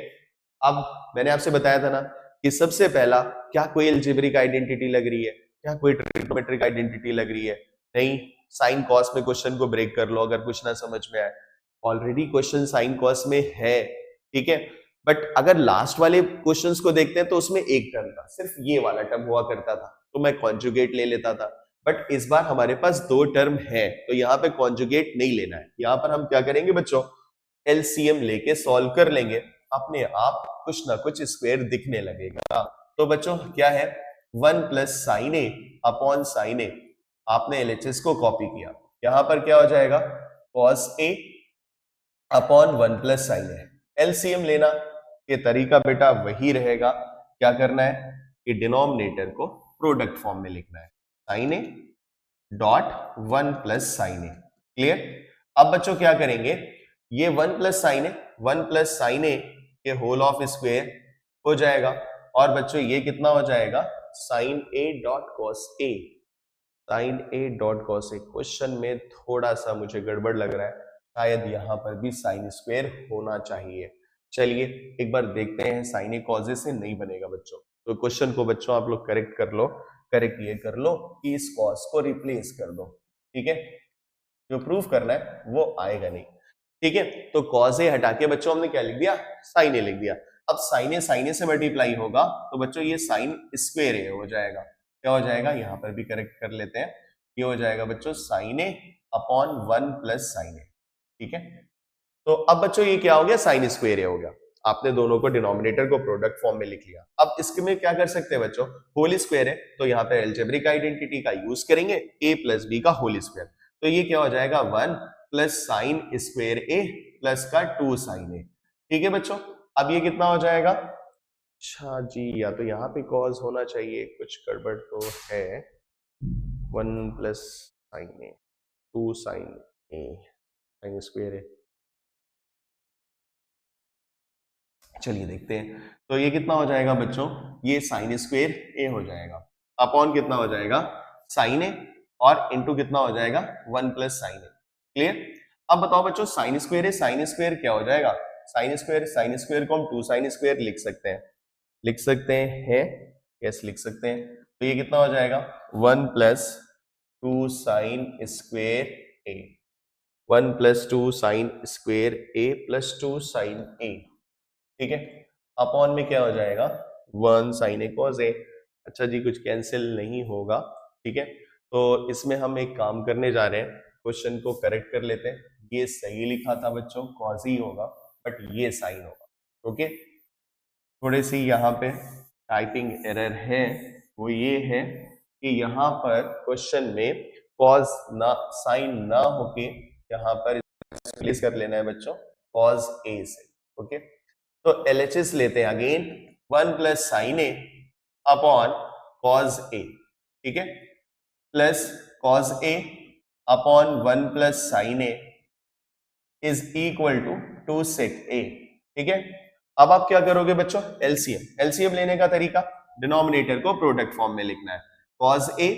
अब मैंने आपसे बताया था ना कि सबसे पहला क्या कोई अलजेब्रिक आइडेंटिटी लग रही है, क्या कोई ट्रिग्नोमेट्रिक आइडेंटिटी लग रही है, नहीं, साइन कॉस में क्वेश्चन को ब्रेक कर लो अगर कुछ ना समझ में आए, ऑलरेडी क्वेश्चन साइन कॉस में है, ठीक है। बट अगर लास्ट वाले क्वेश्चंस को देखते हैं तो उसमें एक टर्म था, सिर्फ ये वाला टर्म हुआ करता था, तो मैं कॉन्जुगेट ले लेता था। बट इस बार हमारे पास दो टर्म है तो यहाँ पे कॉन्जुगेट नहीं लेना है, यहाँ पर हम क्या करेंगे बच्चों, एलसीएम लेके सॉल्व कर लेंगे, अपने आप कुछ ना कुछ स्क्वायर दिखने लगेगा। तो बच्चों क्या है, 1 plus sine A upon sine ए, आपने एलएचएस को कॉपी किया, यहां पर क्या हो जाएगा, cos A upon 1 plus sine A. LCM लेना ये तरीका बेटा वही रहेगा, क्या करना है कि डिनोमिनेटर को प्रोडक्ट फॉर्म में लिखना है, sine A dot 1 plus sine A, clear. अब बच्चों क्या करेंगे, ये 1 plus sine A, 1 plus sine A के होल ऑफ स्क्वायर हो जाएगा, और बच्चों ये कितना हो जाएगा, sine A dot cos A, sine A dot cos A. Question में थोड़ा सा मुझे गड़बड़ लग रहा है, शायद यहाँ पर भी साइन स्क्वायर होना चाहिए। चलिए एक बार देखते हैं, साइन ए कॉस ए से नहीं बनेगा बच्चों, तो क्वेश्चन को बच्चों आप लोग करेक्ट कर लो, करेक्ट ये कर लो कि इस कॉस को रिप्लेस कर दो, ठीक है, जो प्रूफ करना है वो आएगा नहीं, ठीक है। तो कॉस ए हटा के बच्चों हमने क्या लिख दिया, साइन ए लिख दिया। अब साइन ए से मल्टीप्लाई होगा तो बच्चों ये साइन स्क्वायर ए हो जाएगा, क्या हो जाएगा, यहां पर भी करेक्ट कर लेते हैं, ये हो जाएगा बच्चों sign A upon 1 plus sine A, ठीक है। तो अब बच्चों ये क्या हो गया, साइन स्क्वायर ए हो गया, आपने दोनों को डिनोमिनेटर को प्रोडक्ट फॉर्म में लिख लिया। अब इसके में क्या कर सकते हैं बच्चों, होल स्क्वायर है तो यहाँ पे अलजेब्रिक आइडेंटिटी का यूज करेंगे, a प्लस बी का होल स्क्वायर, तो ये क्या हो जाएगा 1 plus sine square A plus का 2 साइन ए, ठीक है बच्चों। अब ये कितना हो जाएगा, अच्छा जी, या तो यहाँ पे कॉज होना चाहिए, कुछ गड़बड़ तो है, 1 plus sine A 2 sine A sign square ए, चलिए देखते हैं। तो ये कितना हो जाएगा बच्चों, ये साइन स्क्वायर ए हो जाएगा, अपॉन कितना हो जाएगा, साइन ए, और इनटू कितना हो जाएगा 1 प्लस साइन ए, क्लियर। अब बताओ बच्चों साइन स्क्वायर क्या हो जाएगा, साइन स्क्वायर को हम 2 साइन स्क्वायर लिख सकते हैं, लिख सकते हैं, यस लिख सकते हैं। तो ये कितना हो जाएगा 1 plus 2 sine square A, 1 plus 2 sine square A plus 2 sine A, ठीक है, अपॉन में क्या हो जाएगा 1 साइन ए कॉस ए। अच्छा जी कुछ कैंसिल नहीं होगा, ठीक है। तो इसमें हम एक काम करने जा रहे हैं, क्वेश्चन को करेक्ट कर लेते हैं, ये सही लिखा था बच्चों, कॉस ही होगा बट ये साइन होगा, ओके। थोड़ी सी यहाँ पे टाइपिंग एरर है, वो ये है कि यहाँ पर क्वेश्चन में कॉस ना साइन ना होके यहाँ पर रिप्लेस कर लेना है बच्चों कॉस ए से, ओके। तो LHS लेते हैं again 1 plus sine A upon cos A, ठीक है, plus cos A upon 1 plus sine A is equal to 2 sec A, ठीक है। अब आप क्या करोगे बच्चों, एलसीएम लेने का तरीका, डिनोमिनेटर को प्रोडक्ट फॉर्म में लिखना है, कॉज ए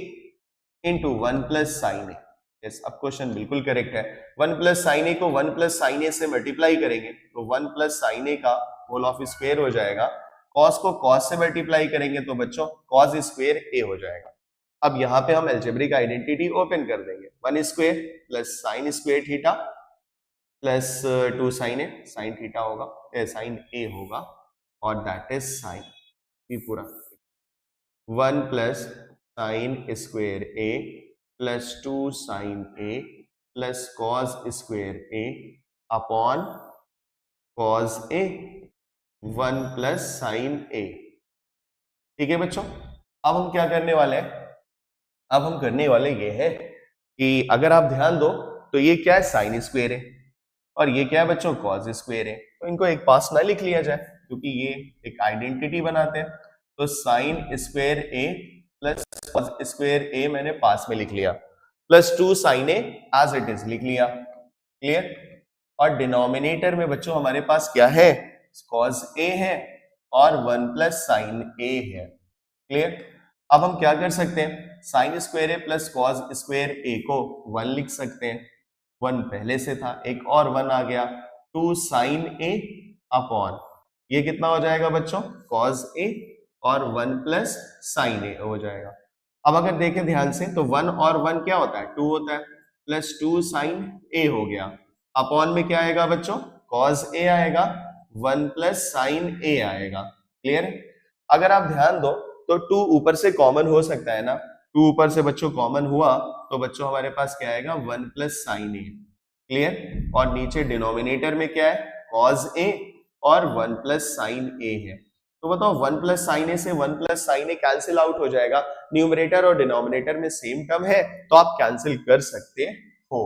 इंटू 1 प्लस साइन ए। यस, अब क्वेश्चन बिल्कुल करेक्ट है। 1 प्लस साइन ए को 1 प्लस साइन ए से मल्टीप्लाई करेंगे तो 1 प्लस साइन ए का होल ऑफ स्क्वायर हो जाएगा, कॉस को कॉस से मल्टीप्लाई करेंगे तो बच्चों कॉस स्क्वायर ए हो जाएगा। अब यहाँ पे हम अलजेब्रिक आइडेंटिटी ओपन कर देंगे, 1 square plus sine square theta plus 2 sine A, sine theta होगा, साइन ए होगा, और दैट इज साइन ये पूरा 1 plus sine square A plus 2 sine A plus cos square A upon cos A 1 plus sine A, ठीक है बच्चों। अब हम क्या करने वाले हैं, अब हम करने वाले ये है कि अगर आप ध्यान दो तो ये क्या है, साइन स्क्वायर है, और ये क्या है बच्चों, कॉस स्क्वायर है, तो इनको एक पास ना लिख लिया जाए क्योंकि ये एक आइडेंटिटी बनाते हैं। तो sine square A plus cos square A मैंने पास में लिख लिया, plus 2 sine A as it is लिख लिया, क्लियर। और डिनोमिनेटर में बच्चों हमारे पास क्या है, कॉस ए है और 1 प्लस साइन ए है, क्लियर। अब हम क्या कर सकते हैं, sign square A plus cos square ए को 1 लिख सकते हैं, 1 पहले से था, एक और 1 आ गया, 2 साइन ए अपॉन ये कितना हो जाएगा बच्चों, कॉस ए, और 1 प्लस साइन ए हो जाएगा। अब अगर देखें ध्यान से तो 1 और 1 क्या होता है, 2 होता है, प्लस 2 साइन ए हो गया, अपॉन में क्या आएगा बच्चों, कॉस ए आएगा, 1 प्लस साइन ए आएगा, क्लियर। अगर आप ध्यान दो तो 2 ऊपर से कॉमन हो सकता है ना, 2 ऊपर से बच्चों कॉमन हुआ तो बच्चों हमारे पास क्या आएगा, 1 प्लस साइन ए, क्लियर। और नीचे डिनोमिनेटर में क्या है, कॉस ए और 1 प्लस साइन ए है। तो बताओ 1 प्लस साइन ए से 1 प्लस साइन ए कैंसिल आउट हो जाएगा, न्यूमरेटर और डिनोमिनेटर में सेम टर्म है तो आप कैंसिल कर सकते हो।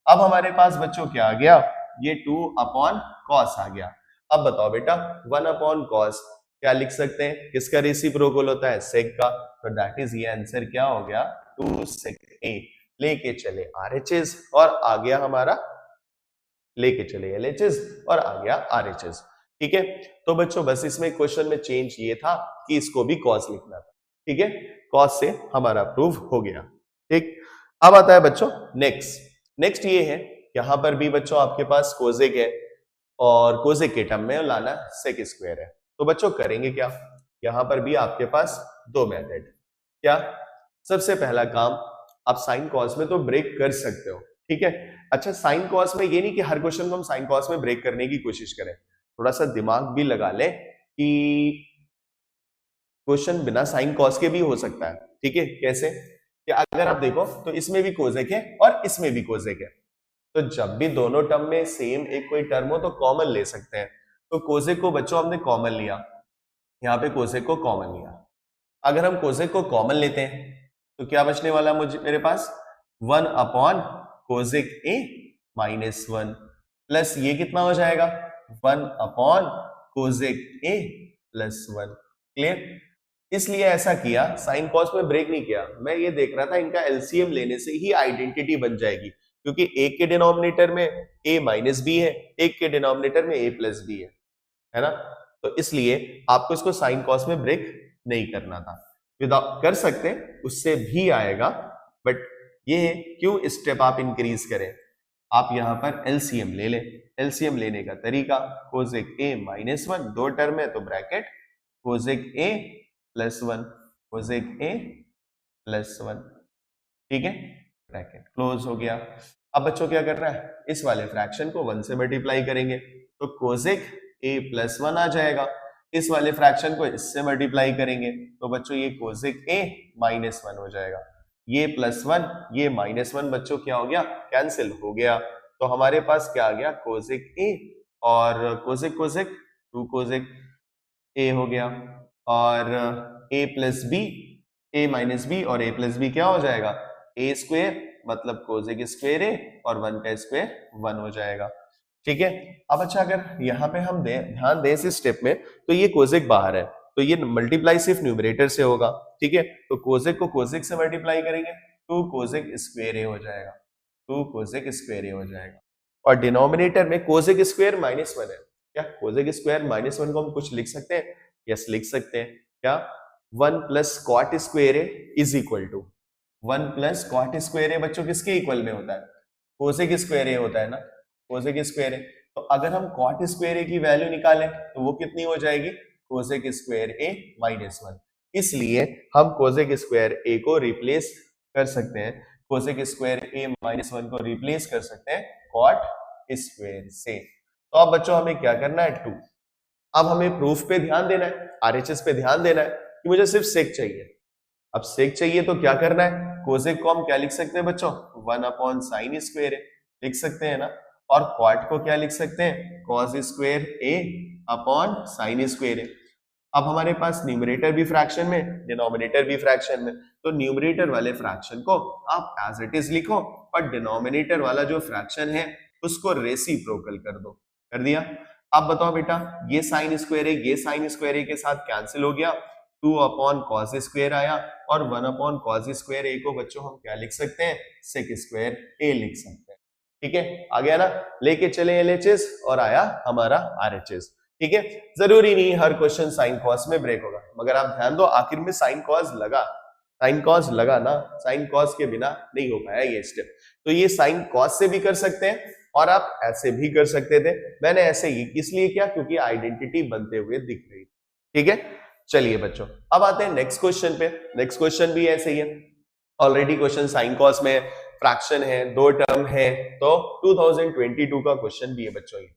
अब हमारे पास बच्चों क्या आ गया, ये 2 अपॉन कॉस आ गया। अब बताओ बेटा 1 अपॉन कॉस क्या लिख सकते हैं, किसका रेसिप्रोकल होता है, सेक का, तो दैट इज ये आंसर क्या हो गया, 2 सेक ए। लेके चले RHS और आ गया हमारा, लेके चले LHS और आ गया RHS, ठीक है। तो बच्चों बस इसमें क्वेश्चन में चेंज ये था कि इसको भी कॉस लिखना था, ठीक है, कॉस से हमारा प्रूव हो गया, ठीक। अब आता है बच्चों नेक्स्ट ये है, यहां पर भी बच्चों आपके पास कोसेक है और कोसेक के टर्म में लाना सेक स्क्वायर है। तो बच्चों करेंगे क्या, यहां पर भी आपके पास 2 मेथड, क्या, सबसे पहला काम आप साइन कॉस में तो ब्रेक कर सकते हो, ठीक है। अच्छा साइन कॉस में ये नहीं कि हर क्वेश्चन को हम साइन कॉस में ब्रेक करने की कोशिश करें, थोड़ा सा दिमाग भी लगा ले कि क्वेश्चन बिना साइन कॉस के भी हो सकता है, ठीक है। कैसे कि अगर आप देखो तो इसमें भी कोसेक है और इसमें भी कोसेक है, तो जब भी दोनों टर्म में सेम एक कोई टर्म हो तो कॉमन ले सकते हैं। तो कोसेक को बच्चों हमने कॉमन लिया, यहाँ पे कोसेक को कॉमन लिया। अगर हम कोसेक को कॉमन लेते हैं तो क्या बचने वाला मुझे, मेरे पास 1 अपॉन कोसेक ए माइनस 1 प्लस ये कितना हो जाएगा, 1 upon cosec A plus 1, clear. इसलिए ऐसा किया, साइन कॉस में ब्रेक नहीं किया, मैं ये देख रहा था इनका एलसीएम लेने से ही आइडेंटिटी बन जाएगी, क्योंकि एक के डिनोमिनेटर में a माइनस बी है, एक के डिनोमिनेटर में a प्लस बी है ना। तो इसलिए आपको इसको साइन कॉस में ब्रेक नहीं करना था, विदाउट कर सकते उससे भी आएगा, बट ये है क्यों स्टेप आप इंक्रीज करें, आप यहां पर एलसीएम ले लें। एलसीएम लेने का तरीका, कोसेक a माइनस 1, 2 टर्म है तो bracket cosec a plus 1, cosec a plus 1, ठीक है, ब्रैकेट क्लोज हो गया। अब बच्चों क्या कर रहा है, इस वाले फ्रैक्शन को 1 से मल्टीप्लाई करेंगे तो कोसेक a प्लस 1 आ जाएगा, इस वाले फ्रैक्शन को इससे मल्टीप्लाई करेंगे तो बच्चों ये कोसेक a माइनस 1 हो जाएगा, ये प्लस 1 ये माइनस 1 बच्चों क्या हो गया, कैंसिल हो गया। तो हमारे पास क्या आ गया, कोसेक a और कोसेक कोसेक 2 कोसेक a हो गया, और a plus B, a minus B और a प्लस बी क्या हो जाएगा, a स्क्वायर मतलब कोसेक स्क्वायर a और 1 का स्क्वायर 1 हो जाएगा। ठीक है। अब अच्छा अगर यहाँ पे हम ध्यान दें इस स्टेप में, तो ये कोसेक बाहर है, तो ये मल्टीप्लाई सिर्फ न्यूमरेटर से होगा, ठीक है। तो कोसेक को कोसेक से मल्टीप्लाई करेंगे, 2 कोसेक स्क्वायर ए हो जाएगा, 2 कोसेक स्क्वायर ए हो जाएगा। और डिनोमिनेटर में कोसेक स्क्वायर -1 है, क्या कोसेक स्क्वायर -1 को हम कुछ लिख सकते हैं? यस, लिख सकते हैं। क्या 1 plus cot square A is equal to 1 plus cot square A बच्चों किसके इक्वल में होता है? कोसेक स्क्वायर ए होता है ना, कोसेक स्क्वायर ए। तो अगर हम कॉट स्क्वायर ए की वैल्यू निकालें तो वो कितनी हो जाएगी? कोसेक स्क्वायर ए -1। इसलिए हम कोसेक स्क्वायर ए को रिप्लेस कर सकते हैं, कोसेक स्क्वायर ए -1 को रिप्लेस कर सकते हैं कॉट स्क्वायर से। तो अब बच्चों हमें क्या करना है? 2। अब हमें प्रूफ पे ध्यान देना है, आरएचएस पे ध्यान देना है कि मुझे सिर्फ सेक चाहिए। अब सेक चाहिए तो क्या करना है? कोसेक को हम क्या लिख सकते हैं बच्चों? 1/sin स्क्वायर ए लिख सकते हैं ना। और क्वाट को क्या लिख सकते हैं? Cos square A upon sign square ए। अब हमारे पास न्यूमरेटर भी फ्रैक्शन में, डिनोमिनेटर भी फ्रैक्शन में, तो न्यूमरेटर वाले फ्रैक्शन को आप एज इट इज लिखो और डिनोमिनेटर वाला जो फ्रैक्शन है उसको रेसिप्रोकल कर दो। कर दिया? अब बताओ बेटा, ये साइन स्क्वायर ए ये साइन स्क्वायर ए के साथ कैंसिल हो गया, 2/cos स्क्वायर आया, और 1/cos स्क्वायर ए को बच्चों हम क्या लिख सकते हैं? सेक स्क्वायर ए लिख सकते हैं। ठीक है, आ गया ना? लेके चले एलएचएस और आया हमारा आरएचएस। ठीक है, जरूरी नहीं हर क्वेश्चन साइन कॉस में ब्रेक होगा, मगर आप ध्यान दो आखिर में साइन कॉस लगा, साइन कॉस लगा ना, साइन कॉस के बिना नहीं हो पाया ये स्टेप। तो ये साइन कॉस से भी कर सकते हैं और आप ऐसे भी कर सकते थे। मैंने ऐसे ही इसलिए किया क्योंकि आइडेंटिटी बनते हुए दिख रही। ठीक है, चलिए बच्चों अब आते हैं नेक्स्ट क्वेश्चन पे। नेक्स्ट क्वेश्चन भी ऐसे ही है, ऑलरेडी क्वेश्चन साइन कॉस में, फ्रैक्शन है, 2 टर्म है, तो 2022 का क्वेश्चन भी है बच्चों ये।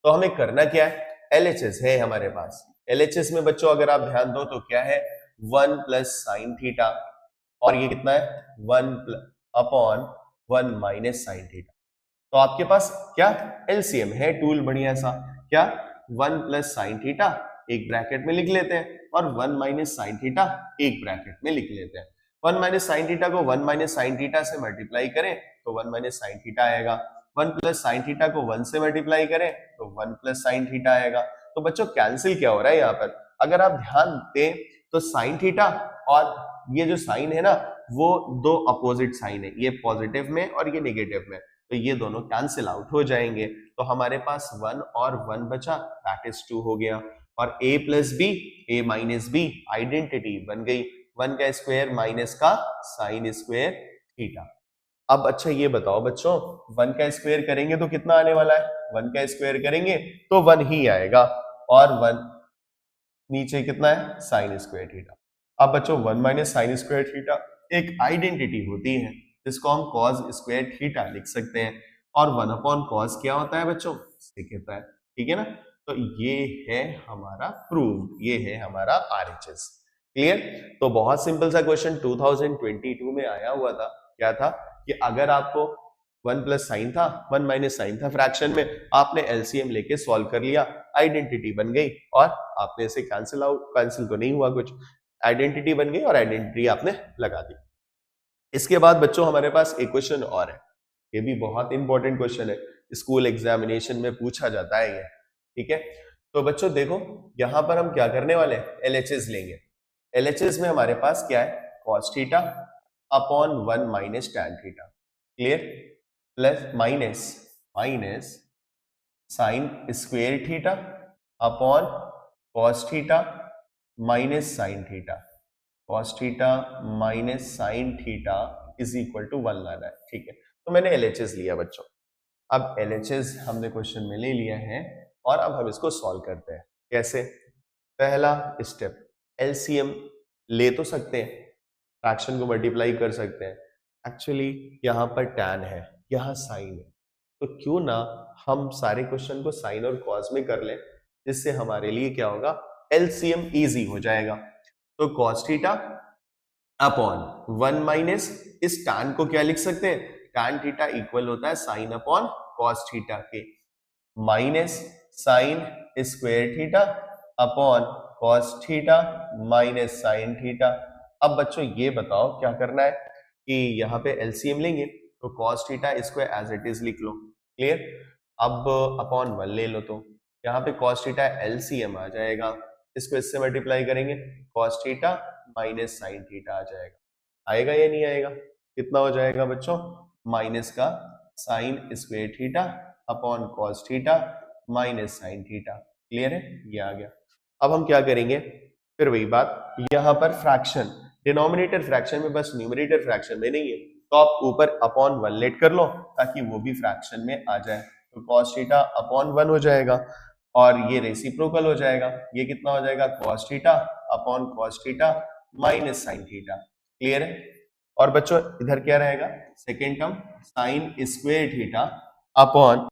तो हमें करना क्या है? एलएचएस है हमारे पास। एलएचएस में बच्चों अगर आप ध्यान दो तो क्या है? 1 प्लस साइन थीटा, और ये कितना है? 1/1 माइनस साइन थीटा। तो आपके पास क्या एलसीएम है, टूल बढ़िया सा। क्या 1 प्लस साइन थीटा एक ब्रैकेट में लिख लेते हैं और 1 माइनस साइन थीटा एक ब्रैकेट में लिख लेते हैं। 1 माइनस साइन थीटा को 1 माइनस साइन थीटा से मल्टीप्लाई करें तो 1 माइनस साइन थीटा आएगा। 1 प्लस साइन थीटा को 1 से मल्टीप्लाई करें तो 1 प्लस साइन थीटा आएगा। तो बच्चों कैंसिल क्या हो रहा है यहाँ पर? अगर आप ध्यान दें तो साइन थीटा और ये जो साइन है ना, वो दो अपोजिट साइन है, ये पॉजिटिव में और ये नेगेटिव में, तो ये दोनों कैंसिल आउट हो जाएंगे। तो हमारे पास 1 और 1 बचा, दैट इज 2 हो गया। और a plus B, a minus B, identity बन गई 1 का स्क्वायर माइनस का साइन स्क्वायर थीटा। अब अच्छा ये बताओ बच्चों, 1 का स्क्वायर करेंगे तो कितना आने वाला है? 1 का स्क्वायर करेंगे तो 1 ही आएगा, और 1 नीचे कितना है? Sine square theta. अब बच्चों 1 माइनस साइन स्क्वायर थीटा एक आइडेंटिटी होती है जिसको हम cos स्क्वायर थीटा लिख सकते हैं, और 1/cos क्या होता है बच्चों? सेक होता है। ठीक है ना? तो ये है हमारा प्रूव, ये है हमारा आरएचएस। क्लियर? तो बहुत सिंपल सा क्वेश्चन 2022 में आया हुआ था। क्या था कि अगर आपको 1 प्लस साइन था, 1 माइनस साइन था फ्रैक्शन में, आपने एलसीएम लेके सॉल्व कर लिया, आइडेंटिटी बन गई और आपने इसे कैंसिल आउट, कैंसिल तो नहीं हुआ कुछ, आइडेंटिटी बन गई और आइडेंटिटी आपने लगा दी। इसके बाद बच्चों हमारे पास एक क्वेश्चन और है, ये भी बहुत इंपॉर्टेंट क्वेश्चन है, स्कूल एग्जामिनेशन में पूछा जाता है ये। ठीक है, तो बच्चों देखो यहां पर हम क्या करने वाले हैं? एलएचएस लेंगे। एलएचएस में हमारे पास क्या है? cos theta upon 1 minus tan theta. Clear? Plus minus minus sine square theta upon cos theta minus sine theta. cos theta minus sine theta is equal to 1 लाना है। ठीक है, तो मैंने एलएचएस लिया बच्चों। अब एलएचएस हमने क्वेश्चन में ले लिया है और अब हम इसको सॉल्व करते हैं। कैसे? पहला स्टेप, एलसीएम ले तो सकते हैं, फ्रैक्शन को मल्टीप्लाई कर सकते हैं। एक्चुअली यहाँ पर tan है, यहाँ साइन है, तो क्यों ना हम सारे क्वेश्चन को साइन और कॉस में कर लें, जिससे हमारे लिए क्या होगा? एलसीएम इजी हो जाएगा। तो cos थीटा अपॉन 1 माइनस इस tan को क्या लिख सकते हैं? tan थीटा इक्वल होता है साइन अपॉन cos थीटा के, minus sine square theta upon cos theta minus sine theta. अब बच्चों ये बताओ क्या करना है कि यहाँ पे एलसीएम लेंगे तो cos थीटा इसको एज इट इज लिख लो। क्लियर? अब अपॉन 1 ले लो, तो यहाँ पे cos थीटा LCM आ जाएगा, इसको इससे मल्टीप्लाई करेंगे, cos theta minus sine theta आ जाएगा। आएगा या नहीं आएगा? कितना हो जाएगा बच्चों? माइनस का sine square theta upon cos theta minus sine theta. Clear है? ये आ गया। अब हम क्या करेंगे, फिर वही बात, यहाँ पर फ्रैक्शन, डिनोमिनेटर फ्रैक्शन में, बस न्यूमरेटर फ्रैक्शन में नहीं है, तो आप ऊपर अपॉन 1 लेट कर लो ताकि वो भी फ्रैक्शन में आ जाए। तो cos थीटा अपॉन 1 हो जाएगा और ये रेसिप्रोकल हो जाएगा, ये कितना हो जाएगा? cos theta upon cos theta minus sine theta. Clear है? और बच्चों इधर क्या रहेगा? Second term sign square theta upon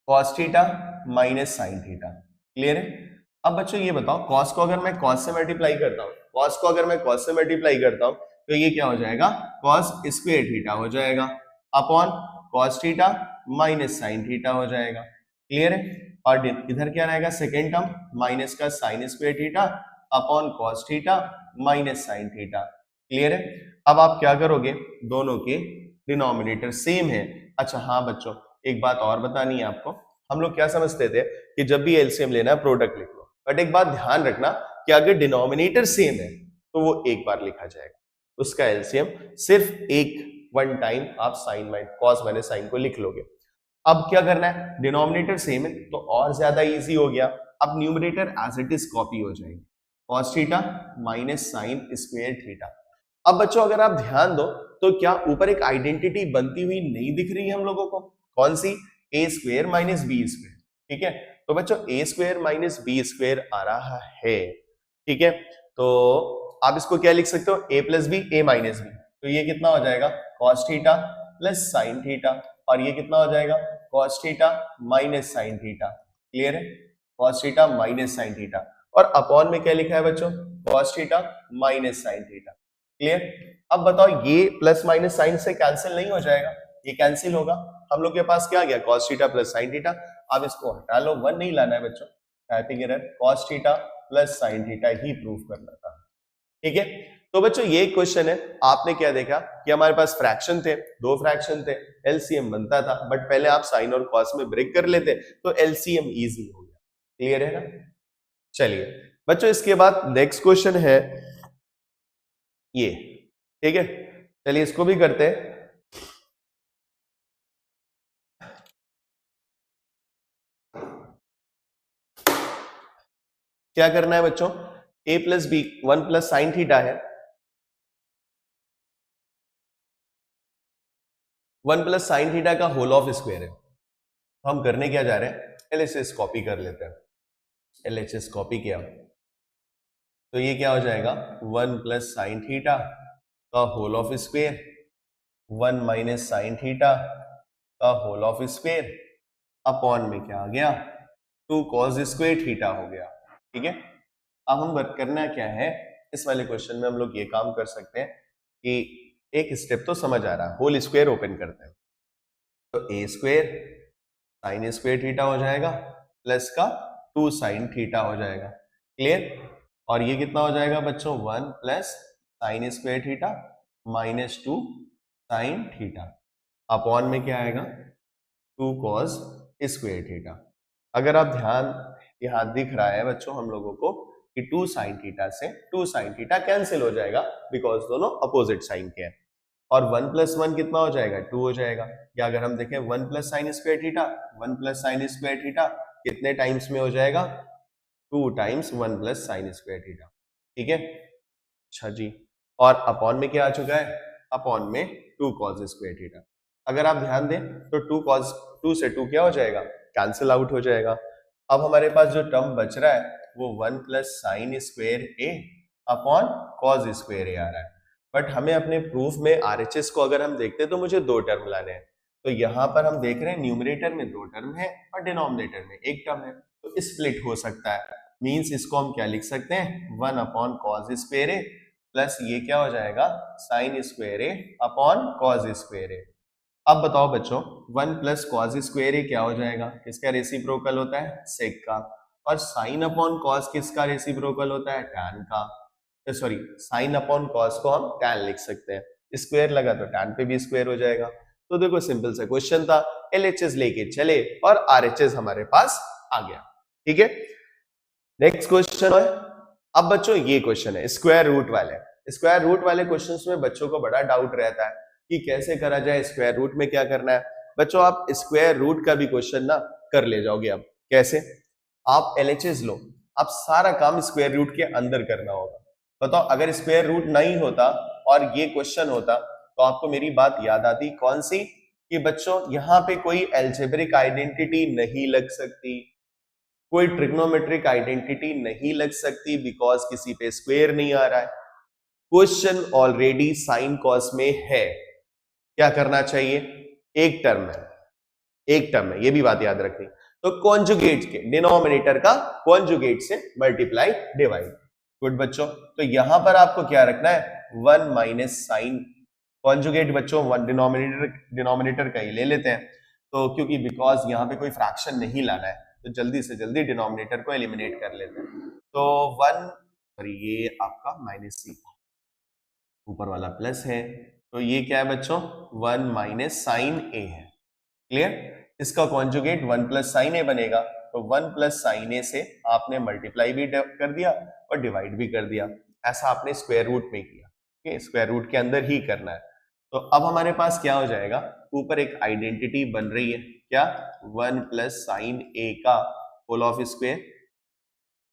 cos theta minus sine theta. Clear है? अब बच्चों ये बताओ, cos को अगर मैं cos से मल्टीप्लाई करता हूँ, cos को अगर मैं cos से मल्टीप्लाई करता हूँ तो ये क्या हो जाएगा? cos स्क्वायर थीटा हो जाएगा upon cos theta minus sine theta हो जाएगा। क्लियर है? और इधर क्या रहेगा? सेकेंड टर्म माइनस का sine square theta upon cos theta minus sine theta. Clear है? अब आप क्या करोगे, दोनों के डिनोमिनेटर सेम है। अच्छा हाँ बच्चों, एक बात और बतानी है आपको, हम लोग क्या समझते थे कि जब भी एलसीएम लेना है प्रोडक्ट लिख लो, बट एक बात ध्यान रखना कि अगर डिनोमिनेटर सेम है तो वो एक बार लिखा जाएगा, उसका एलसीएम सिर्फ एक वन टाइम आप sine minus cos minus sine को लिख लोगे। अब क्या करना है, डिनोमिनेटर सेम है तो और ज्यादा इजी हो गया, अब numerator as it is copy हो जाएंगे, cos theta minus sine square theta. अब बच्चों अगर आप ध्यान दो तो क्या ऊपर एक आइडेंटिटी बनती हुई नहीं दिख रही है हम लोगों को? कौन सी? ए स्क्वायर माइनस बी स्क्वायर। ठीक है, तो बच्चों ए स्क्वायर माइनस बी स्क्वायर आ रहा है। ठीक है, तो आप इसको क्या लिख सकते हो? A plus B, A minus B, तो ये कितना हो जाएगा? Cos theta plus sine theta, और ये कितना हो जाएगा? Cos theta minus sine theta. Clear है? Cos theta minus sine theta, और अपॉन में क्या लिखा है बच्चों? Cos theta minus sine theta. Clear? अब बताओ ये प्लस माइनस साइन से कैंसिल नहीं हो जाएगा? ये कैंसिल होगा, हम लोग के पास क्या आ गया? cos theta plus sine theta. अब इसको हटा लो, 1 नहीं लाना है बच्चों, typing error, cos theta plus sine theta ही प्रूव करना था। ठीक है, तो बच्चों ये क्वेश्चन है, आपने क्या देखा कि हमारे पास फ्रैक्शन थे, दो फ्रैक्शन थे, एलसीएम बनता था, बट पहले आप साइन और cos में ब्रेक कर लेते तो एलसीएम इजी हो गया। क्लियर है ना? चलिए बच्चों, इसके बाद नेक्स्ट क्वेश्चन है ये। ठीक है, चलिए इसको भी करते हैं। क्या करना है बच्चों? a plus B 1 plus sine theta है, 1 प्लस साइन थीटा का होल ऑफ स्क्वायर है। तो हम करने क्या जा रहे हैं? एलएचएस कॉपी कर लेते हैं। एलएचएस कॉपी किया तो ये क्या हो जाएगा? 1 प्लस साइन थीटा का whole of square, 1 minus sine theta का होल ऑफ स्क्वायर, अपॉन में क्या आ गया? 2 कॉस स्क्वायर थीटा हो गया। ठीक है, अब हम करना क्या है, इस वाले क्वेश्चन में हम लोग ये काम कर सकते हैं कि एक स्टेप तो समझ आ रहा है, होल स्क्वायर ओपन करते हैं, तो ए स्क्वायर साइन स्क्वायर थीटा हो जाएगा प्लस का 2 साइन थीटा हो जाएगा। क्लियर? और ये कितना हो जाएगा बच्चों? 1 plus sine square theta minus 2 sign theta, upon में क्या आएगा? 2 कॉस स्क्वायर थीटा। अगर आप ध्यान, यहाँ दिख रहा है बच्चों हम लोगों को कि 2 साइन थीटा से 2 साइन थीटा कैंसिल हो जाएगा, बिकॉज दोनों अपोजिट साइन के हैं, और 1 प्लस 1 कितना हो जाएगा? 2 हो जाएगा। या अगर हम देखें 1 plus sine square theta, 1 plus sine square theta कितने टाइम्स में हो जाएगा? 2 times 1 plus sine square theta. ठीक है, अच्छा जी, और अपॉन में क्या आ चुका है? अपॉन में 2 कॉस स्क्वायर थीटा। अगर आप ध्यान दें तो 2 से 2 क्या हो जाएगा? कैंसिल आउट हो जाएगा। अब हमारे पास जो टर्म बच रहा है वो 1 plus sine square A upon cos square A आ रहा है, बट हमें अपने प्रूफ में आरएचएस को अगर हम देखते हैं तो मुझे 2 टर्म लाने हैं। तो यहाँ पर हम देख रहे हैं न्यूमरेटर में 2 टर्म है और डिनोमिनेटर में 1 टर्म है, तो स्प्लिट हो सकता है। मींस इसको हम क्या लिख सकते हैं? 1 upon cos square A plus ये क्या हो जाएगा? Sine square A upon cos square ए। अब बताओ बच्चों, 1 प्लस कॉस स्क्वायर ए क्या हो जाएगा? किसका रेसिप्रोकल होता है? सेक का। और साइन अपॉन कॉस किसका रेसिप्रोकल होता है? टैन का। सॉरी, साइन अपॉन कॉस को हम टैन लिख सकते हैं, स्क्वायर लगा तो टैन पे भी स्क्वायर हो जाएगा। तो देखो सिंपल सा क्वेश्चन था, एलएचएस लेके चले और आरएचएस हमारे पास आ गया। ठीक है, नेक्स्ट क्वेश्चन है। अब बच्चों ये क्वेश्चन है स्क्वायर रूट वाले। स्क्वायर रूट वाले क्वेश्चंस में बच्चों को बड़ा डाउट रहता है कि कैसे करा जाए, स्क्वायर रूट में क्या करना है। बच्चों आप स्क्वायर रूट का भी क्वेश्चन ना कर ले जाओगे। अब कैसे, आप एलएचएस लो, आप सारा काम स्क्वायर रूट के अंदर करना होगा। बताओ अगर स्क्वायर रूट नहीं होता और ये क्वेश्चन होता तो आपको मेरी बात याद आती कौन सी, कि बच्चों यहाँ पे कोई एल्जेब्रिक आइडेंटिटी नहीं लग सकती, कोई ट्रिग्नोमेट्रिक आइडेंटिटी नहीं लग सकती, बिकॉज किसी पे स्क्वायर नहीं आ रहा है। क्वेश्चन ऑलरेडी साइन कॉस में है। क्या करना चाहिए, एक टर्म है, एक टर्म है, ये भी बात याद रखनी। तो कॉन्जुगेट के डिनोमिनेटर का कॉन्जुगेट से मल्टीप्लाई डिवाइड। गुड बच्चों, तो यहां पर आपको क्या रखना है, 1 माइनस साइन कॉन्जुगेट। बच्चों वन डिनोमिनेटर का ही ले लेते हैं, तो क्योंकि बिकॉज यहां पे कोई फ्रैक्शन नहीं लाना है तो जल्दी से जल्दी डिनोमिनेटर को एलिमिनेट कर लेते हैं। तो 1 और ये आपका माइनस सी, ऊपर वाला प्लस है, तो ये क्या है बच्चों, 1 माइनस साइन ए है। क्लियर, इसका कॉन्जुगेट 1 प्लस साइन ए बनेगा, तो 1 प्लस साइन ए से आपने मल्टीप्लाई भी कर दिया और डिवाइड भी कर दिया। ऐसा आपने स्क्वायर रूट में किया, ठीक है, स्क्वायर रूट के अंदर ही करना है। तो अब हमारे पास क्या हो जाएगा, ऊपर एक आइडेंटिटी बन रही है, क्या, 1 प्लस साइन ए का होल ऑफ स्क्वायर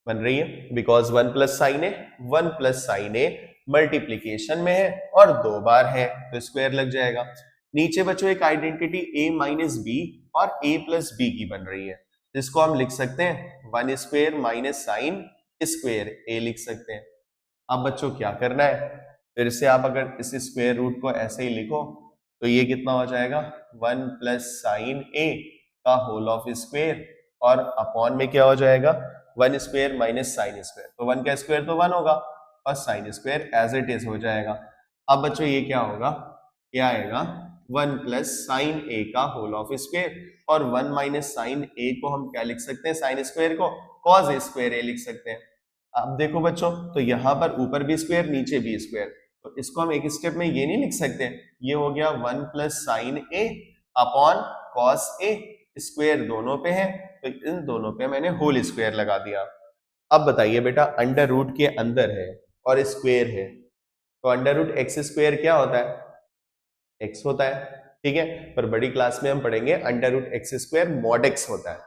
बन रही है, because 1 plus sine A, 1 plus sine A multiplication में है और 2 बार है तो स्क्वायर लग जाएगा। नीचे बच्चों एक आइडेंटिटी a माइनस बी और a प्लस बी की बन रही है, जिसको हम लिख सकते हैं 1 square minus sine square a लिख सकते हैं। अब बच्चों क्या करना है, फिर से आप अगर इस स्क्वायर रूट को ऐसे ही लिखो तो ये कितना हो जाएगा, 1 प्लस साइन a का होल ऑफ स्क्वायर और अपॉन में क्या हो जाएगा, 1 स्क्वायर माइनस साइन स्क्वायर, तो 1 का स्क्वायर तो 1 होगा और sine square as it is हो जाएगा। अब बच्चों ये क्या होगा, क्या आएगा, 1 प्लस साइन ए का होल ऑफ स्क्वायर और 1 माइनस साइन ए को हम क्या लिख सकते हैं, साइन स्क्वायर को कॉस ए स्क्वायर ए लिख सकते हैं। अब देखो बच्चों, तो यहां पर ऊपर भी स्क्वायर नीचे भी स्क्वायर, तो इसको हम एक स्टेप में ये नहीं लिख सकते, ये हो गया 1 plus sine A upon cos A, square दोनों पे है तो इन दोनों पे मैंने होल स्क्वायर लगा दिया। अब बताइए बेटा, अंडर रूट के अंदर है और स्क्वायर है, तो अंडर रूट एक्स स्क्वायर क्या होता है, एक्स होता है, ठीक है, पर बड़ी क्लास में हम पढ़ेंगे under root X square mod X होता है,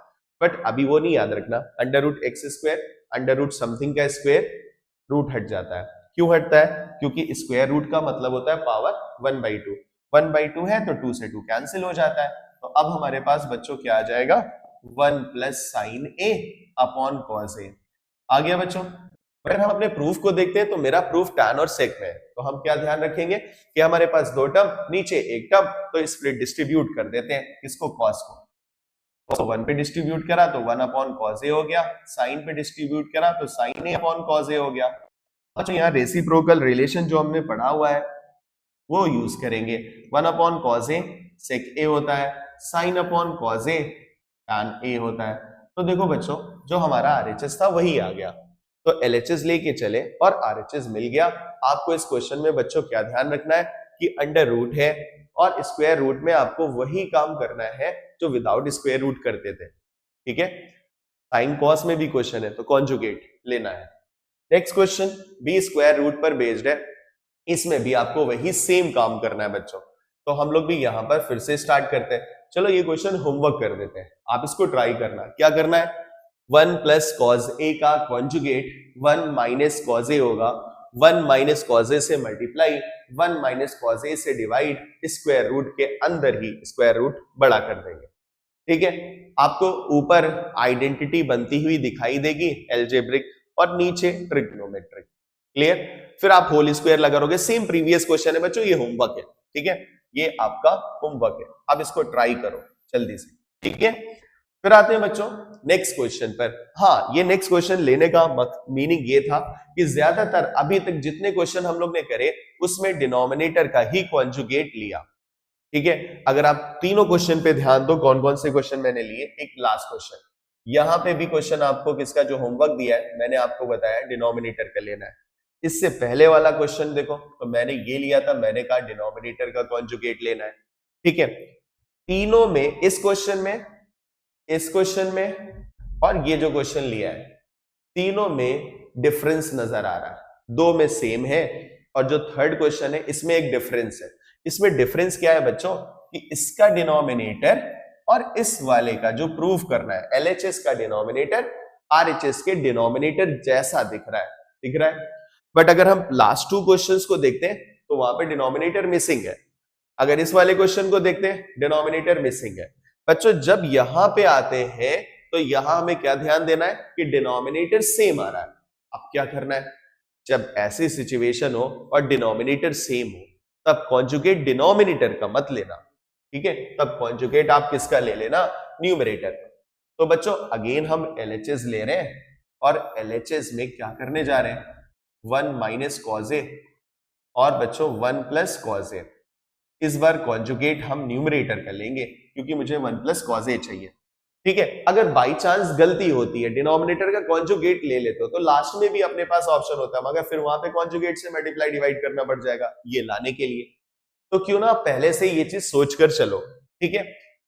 बट अभी वो नहीं याद रखना। Under root X square, under root something का स्क्वायर, रूट हट जाता है। क्यों हटता है, क्योंकि स्क्वायर रूट का मतलब होता है पावर 1/2, 1/2 है तो 2 से 2 कैंसिल हो जाता है। तो अब हमारे पास बच्चों क्या आ जाएगा, 1 plus sine A upon cos ए आ गया बच्चों। अगर हम अपने प्रूफ को देखते हैं तो मेरा प्रूफ tan और sec में है, तो हम क्या ध्यान रखेंगे कि हमारे पास 2 टर्म नीचे एक टर्म, तो स्प्लिट डिस्ट्रीब्यूट कर देते हैं किसको, cos को। तो 1 पे डिस्ट्रीब्यूट करा तो 1 अपॉन cos a हो गया, sin पे डिस्ट्रीब्यूट करा तो sin a upon cos a हो गया। अच्छा यहाँ रेसिप्रोकल रिलेशन जो हमने पढ़ा हुआ है वो यूज करेंगे, 1 upon cos a sec a होता है, sin upon cos a tan a होता है। तो देखो बच्चों, जो हमारा RHS था वही आ गया, तो LHS लेके चले और RHS मिल गया। आपको इस क्वेश्चन में बच्चों क्या ध्यान रखना है कि अंडर रूट है और स्क्वायर रूट में आपको वही काम करना है जो विदाउट स्क्वायर रूट करते थे, ठीक है। साइन कॉस में भी क्वेश्चन है तो कॉन्जुगेट लेना है। नेक्स्ट क्वेश्चन बी स्क्वायर रूट पर बेस्ड है, इसमें भी आपको वही सेम काम करना है बच्चों। तो हम लोग भी यहां पर फिर से स्टार्ट करते हैं। चलो ये क्वेश्चन होमवर्क कर देते हैं, आप इसको ट्राई करना। क्या करना है, 1 प्लस कॉस ए का कॉन्जुगेट 1 माइनस कॉस ए होगा, 1 माइनस कॉस ए से मल्टीप्लाई, 1 माइनस कॉस ए से डिवाइड, स्क्वायर रूट के अंदर ही स्क्वायर रूट बड़ा कर देंगे, ठीक है। आपको ऊपर आइडेंटिटी बनती हुई दिखाई देगी एल्जेब्रिक और नीचे ट्रिग्नोमेट्रिक, क्लियर। फिर आप होल स्क्वायर लगाओगे, सेम प्रीवियस क्वेश्चन है बच्चों, ये होमवर्क है, ठीक है, ये आपका होमवर्क है, आप इसको ट्राई करो जल्दी से, ठीक है। फिर आते हैं बच्चों नेक्स्ट क्वेश्चन पर। हाँ, ये नेक्स्ट क्वेश्चन लेने का मीनिंग ये था कि ज्यादातर अभी तक जितने क्वेश्चन हम लोग ने करे उसमें डिनोमिनेटर का ही कॉन्जुगेट लिया, ठीक है। अगर आप तीनों क्वेश्चन पे ध्यान दो, कौन कौन से क्वेश्चन मैंने लिए, एक लास्ट क्वेश्चन, यहां पे भी क्वेश्चन आपको किसका जो होमवर्क दिया है मैंने आपको बताया डिनोमिनेटर का लेना है। इससे पहले वाला क्वेश्चन देखो, तो मैंने ये लिया था, मैंने कहा डिनोमिनेटर का कॉन्जुगेट लेना है। ठीक है, तीनों में, इस क्वेश्चन में, इस क्वेश्चन में और ये जो क्वेश्चन लिया है, तीनों में डिफरेंस नजर आ रहा है, दो में सेम है और जो थर्ड क्वेश्चन है इसमें एक डिफरेंस है। इसमें डिफरेंस क्या है बच्चों कि इसका डिनोमिनेटर और इस वाले का जो प्रूव करना है, एलएचएस का डिनोमिनेटर आरएचएस के डिनोमिनेटर जैसा दिख रहा है, दिख रहा है। बट अगर हम लास्ट टू क्वेश्चंस को देखते हैं तो वहां पे डिनोमिनेटर मिसिंग है। अगर इस वाले क्वेश्चन को देखते हैं, डिनोमिनेटर मिसिंग है। बच्चों जब यहां पे आते हैं तो यहां हमें क्या ध्यान देना है कि डिनोमिनेटर सेम आ रहा है। अब क्या करना है, जब ऐसी सिचुएशन हो और डिनोमिनेटर सेम हो तब कॉन्जुगेट डिनोमिनेटर का मत लेना, ठीक है, तब कॉन्जुगेट आप किसका ले लेना, न्यूमरेटर का। तो बच्चों अगेन हम एलएचएस ले रहे हैं और एलएचएस में क्या करने जा रहे हैं, 1 माइनस कॉज ए और बच्चों 1 प्लस कॉज ए। इस बार कॉन्जुगेट हम न्यूमरेटर का लेंगे क्योंकि मुझे 1 प्लस कॉज ए चाहिए, ठीक है। अगर बाई चांस गलती होती है, डिनोमिनेटर का कॉन्जुगेट ले लेते हो तो लास्ट में भी अपने पास ऑप्शन होता है, मगर फिर वहां पे कॉन्जुगेट से मल्टीप्लाई डिवाइड करना पड़ जाएगा ये लाने के लिए। तो क्यों ना पहले से ये चीज सोचकर चलो, ठीक है।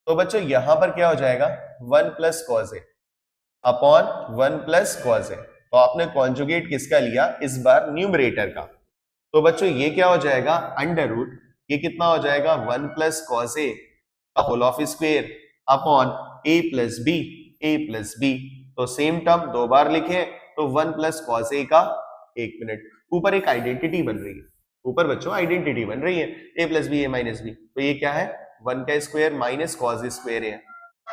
तो बच्चों यहां पर क्या हो जाएगा, 1 plus cos A upon 1 plus cos ए। तो आपने कॉन्जुगेट किसका लिया, इस बार न्यूमरेटर का। तो बच्चों ये क्या हो जाएगा, अंडर रूट, ये कितना हो जाएगा, 1 प्लस कॉज ए का whole of square upon a plus B, A plus B. तो सेम टर्म दो बार लिखे तो 1 प्लस कॉस ए का, एक मिनट, ऊपर एक आइडेंटिटी बन रही है, ऊपर बच्चों आइडेंटिटी बन रही है, a plus B, A minus B. तो ये क्या है, 1 का स्क्वायर माइनस कॉस स्क्वायर है।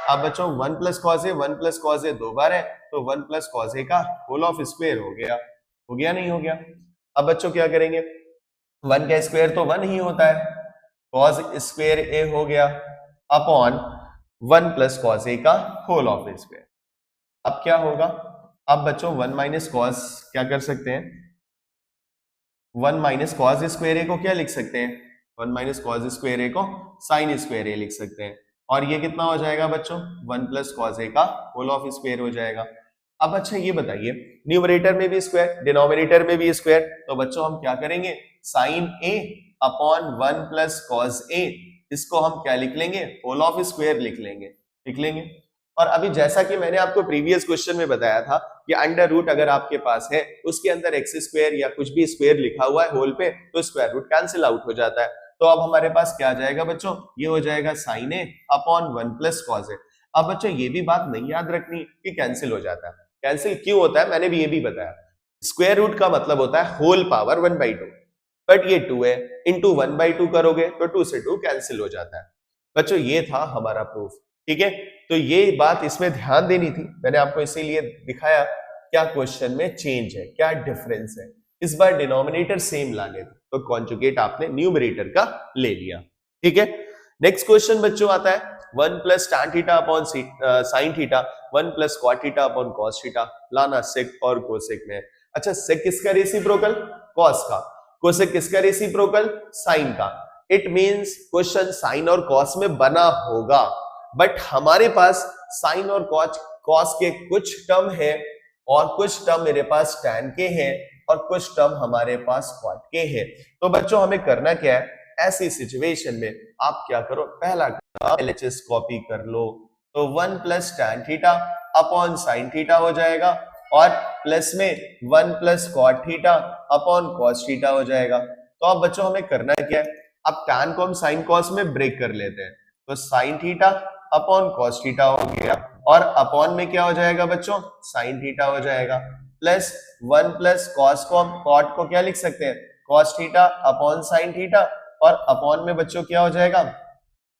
अब बच्चों 1 प्लस कॉस ए, 1 प्लस कॉस ए दो बार है तो 1 प्लस कॉस ए का होल ऑफ स्क्वायर हो गया, हो गया नहीं हो गया। अब बच्चों क्या करेंगे, 1 का स्क्वायर तो 1 ही होता है, कॉस स्क्वायर ए हो गया अपॉन 1 प्लस कॉस ए का होल ऑफ स्क्वायर। अब क्या होगा, अब बच्चों 1 माइनस कॉस क्या कर सकते हैं, 1 माइनस कॉस स्क्वायर ए को क्या लिख सकते हैं, 1 माइनस कॉस स्क्वायर ए को साइन स्क्वायर ए लिख सकते हैं। और ये कितना हो जाएगा बच्चों, 1 प्लस कॉस ए का होल ऑफ स्क्वायर हो जाएगा। अब अच्छा ये बताइए, न्यूमरेटर में भी स्क्वायर, डिनोमिनेटर में भी स्क्वायर, तो बच्चों हम क्या करेंगे, sign A upon 1 plus cos ए, इसको हम क्या लिख लेंगे, होल ऑफ स्क्वायर लिख लेंगे, लिख लेंगे। और अभी जैसा कि मैंने आपको प्रीवियस क्वेश्चन में बताया था कि अंडर रूट अगर आपके पास है उसके अंदर एक्स स्क्वायर या कुछ भी स्क्वायर लिखा हुआ है होल पे तो स्क्वायर रूट कैंसिल आउट हो जाता है। तो अब हमारे पास क्या आ जाएगा बच्चों, ये हो जाएगा sine A upon 1 plus cos ए। अब बच्चों ये भी बात नहीं याद रखनी कि कैंसिल हो जाता है, कैंसिल क्यों होता है मैंने भी ये भी बताया, स्क्वायर रूट का मतलब होता है होल पावर 1/2, बट ये 2 है, इंटू 1/2 करोगे तो 2 से 2 कैंसिल हो जाता है। बच्चों ये था हमारा प्रूफ, ठीक है। तो ये बात इसमें ध्यान देनी थी, मैंने आपको इसीलिए दिखाया क्या क्वेश्चन में चेंज है, क्या डिफरेंस है। इस बार डिनोमिनेटर सेम लाने थे तो कॉन्जुगेट आपने न्यूमरेटर का ले लिया, ठीक है। नेक्स्ट क्वेश्चन बच्चों आता है 1 plus tan theta upon sine theta, 1 plus cot theta upon cos theta, लाना सेक और कोसेक में। अच्छा सेक किसका रेसिप्रोकल, cos का, कोसेक किसका रेसिप्रोकल, साइन का। इट मींस क्वेश्चन साइन और कॉस में बना होगा, बट हमारे पास साइन और कॉस के कुछ टर्म है और कुछ टर्म मेरे पास tan के हैं और कुछ टर्म हमारे पास cot के हैं। तो बच्चों हमें करना क्या है, ऐसी सिचुएशन में आप क्या करो, पहला LHS कॉपी कर लो, तो 1 plus tan theta upon sine theta हो जाएगा और प्लस में 1 plus cot theta upon cos theta हो जाएगा। तो अब बच्चों हमें करना क्या है, अब tan को हम साइन कॉस में ब्रेक कर लेते हैं, तो sign theta upon cos theta हो गया और अपॉन में क्या हो जाएगा बच्चों, साइन थीटा हो जाएगा, प्लस 1 प्लस कॉस को हम कॉट को क्या लिख सकते हैं, cos theta upon sine theta और अपॉन में बच्चों क्या हो जाएगा,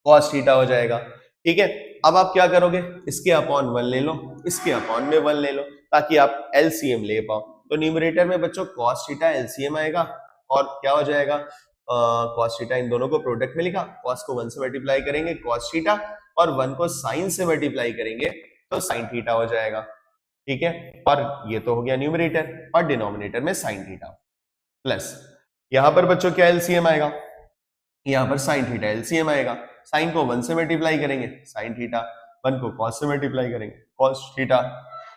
कॉस थीटा हो जाएगा, ठीक है। अब आप क्या करोगे, इसके अपॉन 1 ले लो, इसके अपॉन में 1 ले लो ताकि आप एलसीएम ले पाओ। तो न्यूमरेटर में बच्चों कॉस थीटा एलसीएम आएगा और क्या हो जाएगा, कॉस थीटा, इन दोनों को प्रोडक्ट में लिखा, कॉस को 1 से मल्टीप्लाई करेंगे कॉस थीटा और 1 को साइन से मल्टीप्लाई करेंगे तो साइन थीटा हो जाएगा, ठीक है। और ये तो हो गया न्यूमरेटर और डिनोमिनेटर में साइन थीटा, प्लस यहां पर बच्चों क्या एलसीएम आएगा, यहां पर साइन थीटा एलसीएम आएगा, साइन को 1 से मल्टीप्लाई करेंगे साइन थीटा, 1 को कॉस से मल्टीप्लाई करेंगे कॉस थीटा,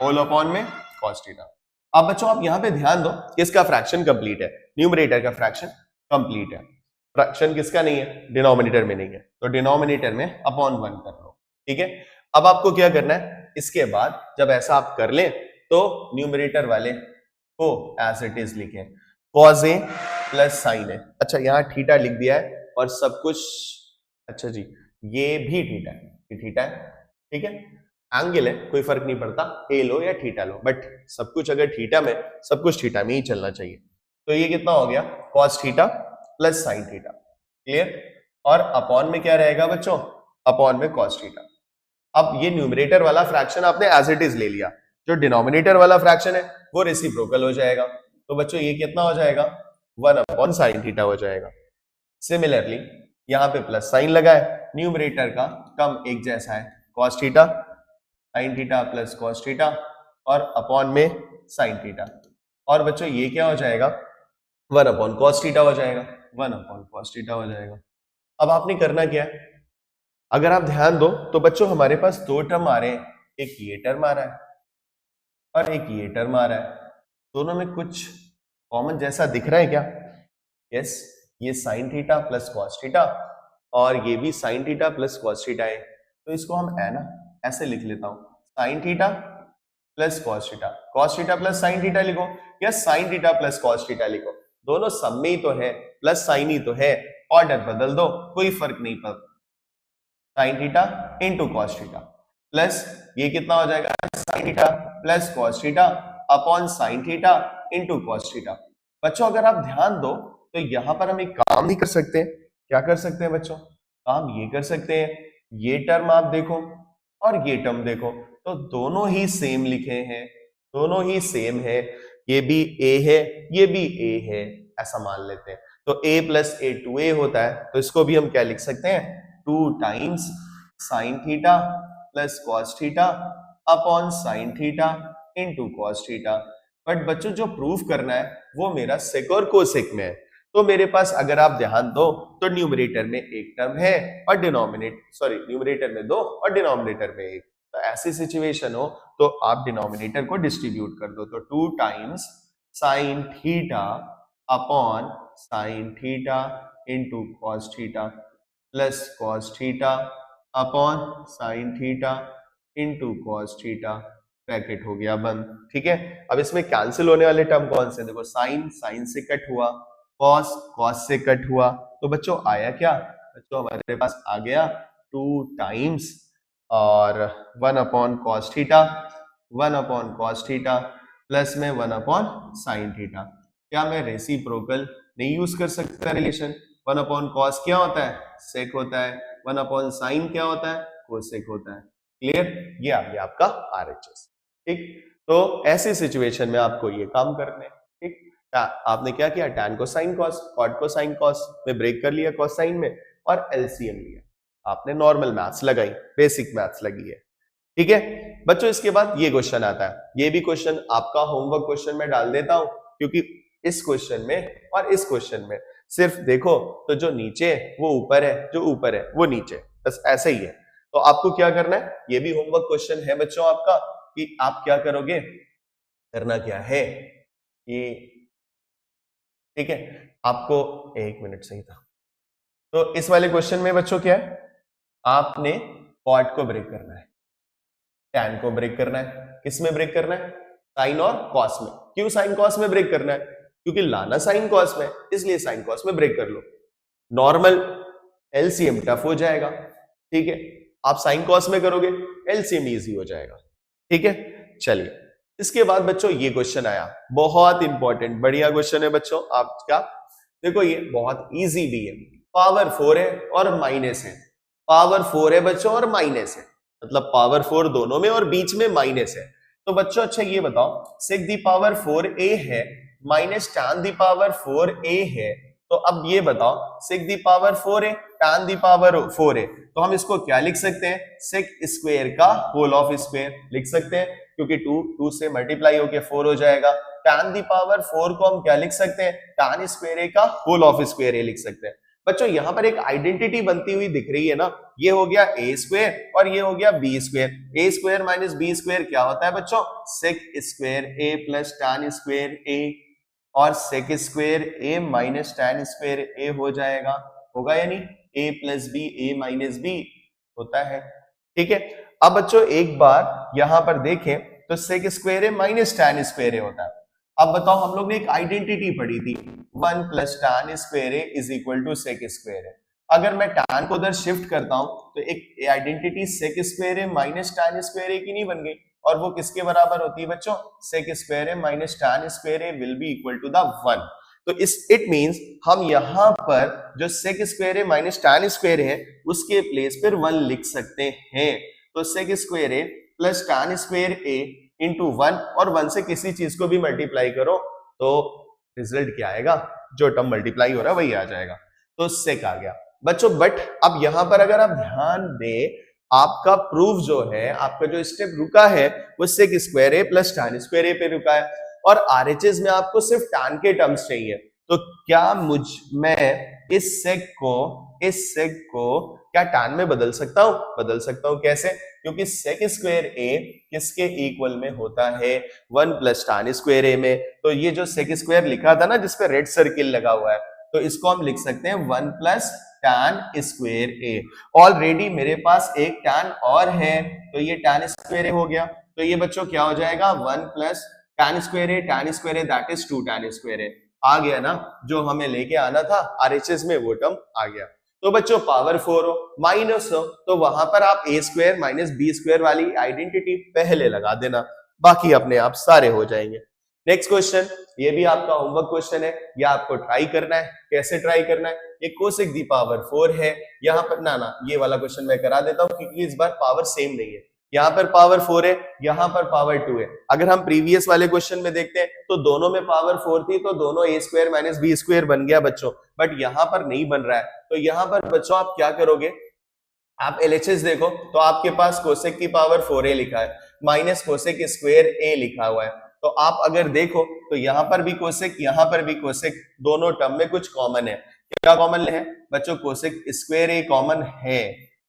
होल अपॉन में कॉस थीटा। अब बच्चों आप यहां पे ध्यान दो कि इसका फ्रैक्शन कंप्लीट है, न्यूमरेटर का फ्रैक्शन कंप्लीट है। फ्रैक्शन किसका नहीं है, डिनोमिनेटर में नहीं है, तो डिनोमिनेटर में अपॉन 1 कर लो, ठीक है। अब आपको क्या करना है, इसके बाद जब ऐसा आप कर लें तो न्यूमरेटर वाले को एज इट इज लिखें, कॉस ए प्लस साइन ए। अच्छा यहाँ थीटा लिख दिया है और सब कुछ, अच्छा जी ये भी थीटा है, ये थीटा है, ठीक है, एंगल है, कोई फर्क नहीं पड़ता, ए लो या थीटा लो, बट सब कुछ अगर थीटा में, सब कुछ थीटा में ही चलना चाहिए। तो ये कितना हो गया, cos theta plus sine theta, clear. और अपॉन में क्या रहेगा बच्चों, अपॉन में कॉस थीटा। अब ये न्यूमरेटर वाला फ्रैक्शन आपने एज इट इज ले लिया, जो डिनोमिनेटर वाला फ्रैक्शन है वो रेसिप्रोकल हो जाएगा, तो बच्चों ये कितना हो जाएगा, 1 अपॉन साइन थीटा हो जाएगा। सिमिलरली यहाँ पे प्लस साइन लगा है, न्यूमरेटर का कम एक जैसा है, cos theta sine theta plus cos theta और अपॉन में साइन थीटा, और बच्चों ये क्या हो जाएगा, 1 अपॉन कॉस थीटा हो जाएगा, 1 अपॉन कॉस थीटा हो जाएगा। अब आपने करना क्या है, अगर आप ध्यान दो तो बच्चों हमारे पास दो टर्म आ रहे हैं, एक ये टर्म आ रहा है और एक ये टर्म आ रहा है, दोनों में कुछ कॉमन जैसा दिख रहा है क्या, यस, ये sine theta plus cos theta और ये भी sine theta plus cos theta है, तो इसको हम है ना ऐसे लिख लेता हूं, sine theta plus cos theta plus sine theta लिखो या sine theta plus cos theta लिखो, दोनों सब में ही तो है, प्लस साइन ही तो है, ऑर्डर बदल दो कोई फर्क नहीं पड़ता, sine theta into cos theta plus ये कितना हो जाएगा, sine theta plus cos theta upon sine theta into cos theta. बच्चों अगर आप ध्यान दो तो यहां पर हम एक काम नहीं कर सकते, क्या कर सकते हैं बच्चों, काम ये कर सकते हैं, ये टर्म आप देखो और ये टर्म देखो, तो दोनों ही सेम लिखे हैं, दोनों ही सेम है, ये भी a है ये भी a है, ऐसा मान लेते हैं, तो a प्लस a 2a होता है, तो इसको भी हम क्या लिख सकते हैं, 2 times sine theta plus cos theta upon sine theta into cos theta. But बच्चों जो प्रूफ करना है वो मेरा सेक और कोसेक में है, तो मेरे पास अगर आप ध्यान दो तो न्यूमरेटर में एक टर्म है और न्यूमरेटर में 2 और डिनोमिनेटर में 1, तो ऐसी सिचुएशन हो तो आप डिनोमिनेटर को डिस्ट्रीब्यूट कर दो, तो 2 times sign theta upon sine theta into cos theta plus cos theta upon sine theta into cos theta, bracket हो गया बंद, ठीक है। अब इसमें कैंसिल होने वाले टर्म कौन से, देखो साइन साइन से कट हुआ, कॉस कॉस से कट हुआ, तो बच्चों आया क्या, बच्चों हमारे पास आ गया 2 टाइम्स और 1 upon cos theta, 1 upon cos theta plus में 1 अपॉन साइन थीटा। क्या मैं रेसिप्रोकल नहीं यूज कर सकता रिलेशन, 1 अपॉन कॉस क्या होता है, सेक होता है, 1 अपॉन साइन क्या होता है, कोसेक होता है, क्लियर, ये आ गया आपका आरएचएस, ठीक। तो ऐसी सिचुएशन में आपको ये काम करना है, ठीक। आपने क्या किया, टैन को साइन कॉस, कॉट को साइन कॉस में ब्रेक कर लिया कॉस साइन में और एलसीएम लिया, आपने नॉर्मल मैथ्स लगाई, बेसिक मैथ्स लगी है, ठीक है बच्चों। इसके बाद ये क्वेश्चन आता है, ये भी क्वेश्चन आपका होमवर्क क्वेश्चन में डाल देता हूं, क्योंकि इस क्वेश्चन में और इस क्वेश्चन में सिर्फ देखो तो जो नीचे वो ऊपर है, जो ऊपर है वो नीचे, बस ऐसे ही है। तो आपको क्या करना है, ये भी होमवर्क क्वेश्चन है बच्चों आपका, कि आप क्या करोगे, करना क्या है ये, ठीक है। आपको 1 मिनट सही था, तो इस वाले क्वेश्चन में बच्चों क्या है, आपने कॉट को ब्रेक करना है, टैन को ब्रेक करना है, किस में ब्रेक करना है, साइन और कॉस में। क्यों साइन कॉस में ब्रेक करना है, क्योंकि लाना साइन कॉस में, इसलिए साइन कॉस में ब्रेक कर लो, नॉर्मल एलसीएम टफ हो जाएगा, ठीक है। आप साइन कॉस में करोगे एलसीएम इजी हो जाएगा, ठीक है। चलिए इसके बाद बच्चों ये क्वेश्चन आया, बहुत इंपॉर्टेंट, बढ़िया क्वेश्चन है बच्चों आपका, देखो ये बहुत इजी भी है, पावर 4 है और माइनस है, पावर 4 है बच्चों और माइनस है, मतलब पावर 4 दोनों में और बीच में माइनस है। तो बच्चों अच्छा ये बताओ, सेक दी पावर 4a है minus tan the power 4a है, तो अब ये बताओ sec the power 4a tan the power 4a, तो हम इसको क्या लिख सकते हैं, सेक स्क्वायर का होल ऑफ स्क्वायर लिख सकते हैं, क्योंकि 2 से मल्टीप्लाई होके 4 हो जाएगा। टैन दी पावर 4 को हम क्या लिख सकते हैं, टैन स्क्वायर a का होल ऑफ स्क्वायर a लिख सकते हैं। बच्चों यहां पर एक आइडेंटिटी बनती हुई दिख रही है ना, ये हो गया a स्क्वायर और ये हो गया b square, a square minus b square क्या होता है बच्चों, sec square a plus tan square a, और sec square A minus tan square A हो जाएगा, होगा या नहीं? A plus B, A minus B होता है, ठीक है। अब बच्चों एक बार यहां पर देखें तो sec square A minus tan square A होता है। अब बताओ, हम लोग ने एक आइडेंटिटी पढ़ी थी 1 plus tan square A is equal to sec square A. अगर मैं टैन को उधर शिफ्ट करता हूं तो एक identity sec square A minus tan square ए की नहीं बन गई, और वो किसके बराबर होती है बच्चों? Sec square A minus tan square A will be equal to the 1। तो इट मींस हम यहां पर जो sec square A minus tan square है उसके प्लेस पर 1 लिख सकते हैं। तो sec square A plus tan square A into 1, और 1 से किसी चीज को भी मल्टीप्लाई करो तो रिजल्ट क्या आएगा? जो टर्म मल्टीप्लाई हो रहा है वही आ जाएगा, तो सेक आ गया बच्चों। बट अब यहां पर अगर आप ध्यान दें, आपका प्रूफ जो है, आपका जो स्टेप रुका है वो सेक square A plus tan square ए पे रुका है, और आरएचएस में आपको सिर्फ टैन के टर्म्स चाहिए। तो क्या मैं इस सेक को क्या टैन में बदल सकता हूं? बदल सकता हूं, कैसे? क्योंकि सेक स्क्वायर ए किसके इक्वल में होता है? 1 प्लस टैन स्क्वायर ए में। तो ये जो सेक स्क्वायर लिखा था ना जिसपे रेड सर्किल लगा हुआ है, तो इसको हम लिख सकते हैं 1 प्लस टैन स्क्वायर ए। ऑलरेडी मेरे पास एक टैन और है, तो ये टैन स्क्वायर ए हो गया। तो ये बच्चों क्या हो जाएगा? 1 plus tan square A that is 2 tan square A. आ गया ना, जो हमें लेके आना था आरएचएस में वो टर्म आ गया। तो बच्चों पावर 4 हो माइनस हो तो वहां पर आप ए स्क्वायर माइनस बी स्क्वायर वाली आइडेंटिटी पहले लगा देना, बाकी अपने आप सारे हो जाएंगे। नेक्स्ट क्वेश्चन, ये भी आपका होमवर्क क्वेश्चन है, या आपको ट्राई करना है। कैसे ट्राई करना है? ये कोसेक दी पावर 4 है, यहाँ पर ना ये वाला क्वेश्चन मैं करा देता हूँ क्योंकि इस बार पावर सेम नहीं है। यहाँ पर पावर 4 है, यहाँ पर पावर 2 है। अगर हम प्रीवियस वाले क्वेश्चन में देखते हैं तो दोनों में पावर 4 थी, तो दोनों ए स्क्वायर माइनस बी स्क्वायर बन गया बच्चों, बट यहाँ पर नहीं बन रहा है। तो यहाँ पर बच्चों आप क्या करोगे? आप एलएचएस देखो तो आपके पास कोसेक की पावर 4a लिखा है माइनस कोसेक स्क्वायर a लिखा हुआ है। तो आप अगर देखो तो यहाँ पर भी कोसेक, यहाँ पर भी कोसेक, दोनों टर्म में कुछ कॉमन है। क्या कॉमन है बच्चों? कोसेक स्क्वायर a कॉमन है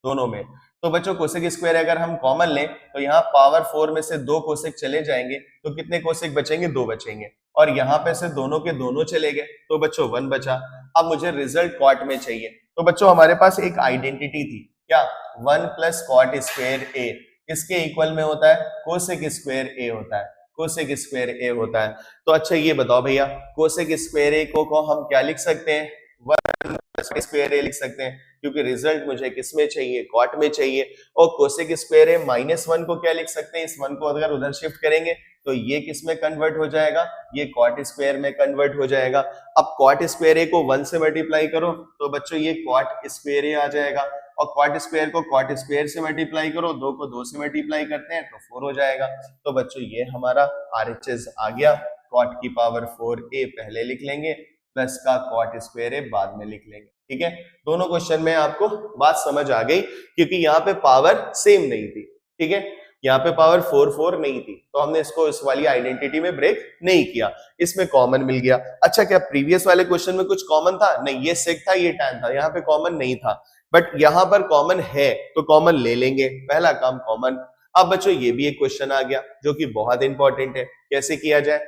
दोनों में। तो बच्चों कोसेक स्क्वायर अगर हम कॉमन लें तो यहाँ पावर 4 में से 2 कोसेक चले जाएंगे, तो कितने कोसेक बचेंगे? 2 बचेंगे। और यहाँ पे से दोनों के दोनों चले गए तो बच्चों 1 बचा। अब मुझे रिजल्ट क्वाट में चाहिए, तो बच्चों हमारे पास एक आइडेंटिटी थी, क्या? 1 प्लस कॉट स्क्वायर ए किसके इक्वल में होता है? कोसेक स्क्वायर ए होता है, कोसेक स्क्वायर ए होता है। तो अच्छा ये बताओ भैया, कोसेक स्क्वायर ए को हम क्या लिख सकते हैं? 1 प्लस स्क्वायर ए लिख सकते हैं, क्योंकि रिजल्ट मुझे किसमें चाहिए? कॉट में चाहिए। और कोसेक स्क्वायर ए माइनस 1 को क्या लिख सकते हैं? इस 1 को अगर उधर शिफ्ट करेंगे तो ये किस में कन्वर्ट हो जाएगा? ये कॉट स्क्वायर में कन्वर्ट हो जाएगा। अब कॉट स्क्वायर ए को 1 से मल्टीप्लाई करो तो बच्चों ये कॉट स्क्वायर ए आ जाएगा, और कॉट स्क्वायर को कॉट स्क्वायर से मल्टीप्लाई करो, 2 को 2 से मल्टीप्लाई करते हैं तो 4 हो जाएगा। तो बच्चों ये हमारा आरएचएस आ गया। कॉट की पावर 4a पहले लिख लेंगे, प्लस का कॉट स्क्वायर ए बाद में लिख लेंगे, ठीक है। दोनों क्वेश्चन में आपको बात समझ आ गई, क्योंकि यहाँ पे पावर सेम नहीं थी, ठीक है। यहाँ पे पावर 4 नहीं थी, तो हमने इसको इस वाली आइडेंटिटी में ब्रेक नहीं किया, इसमें कॉमन मिल गया। अच्छा, क्या प्रीवियस वाले क्वेश्चन में कुछ कॉमन था? नहीं, ये सेक था, ये टैन था, यहाँ पे कॉमन नहीं था, बट यहाँ पर कॉमन है तो कॉमन ले लेंगे, पहला काम कॉमन। अब बच्चों ये भी एक क्वेश्चन आ गया जो कि बहुत इंपॉर्टेंट है, कैसे किया जाए?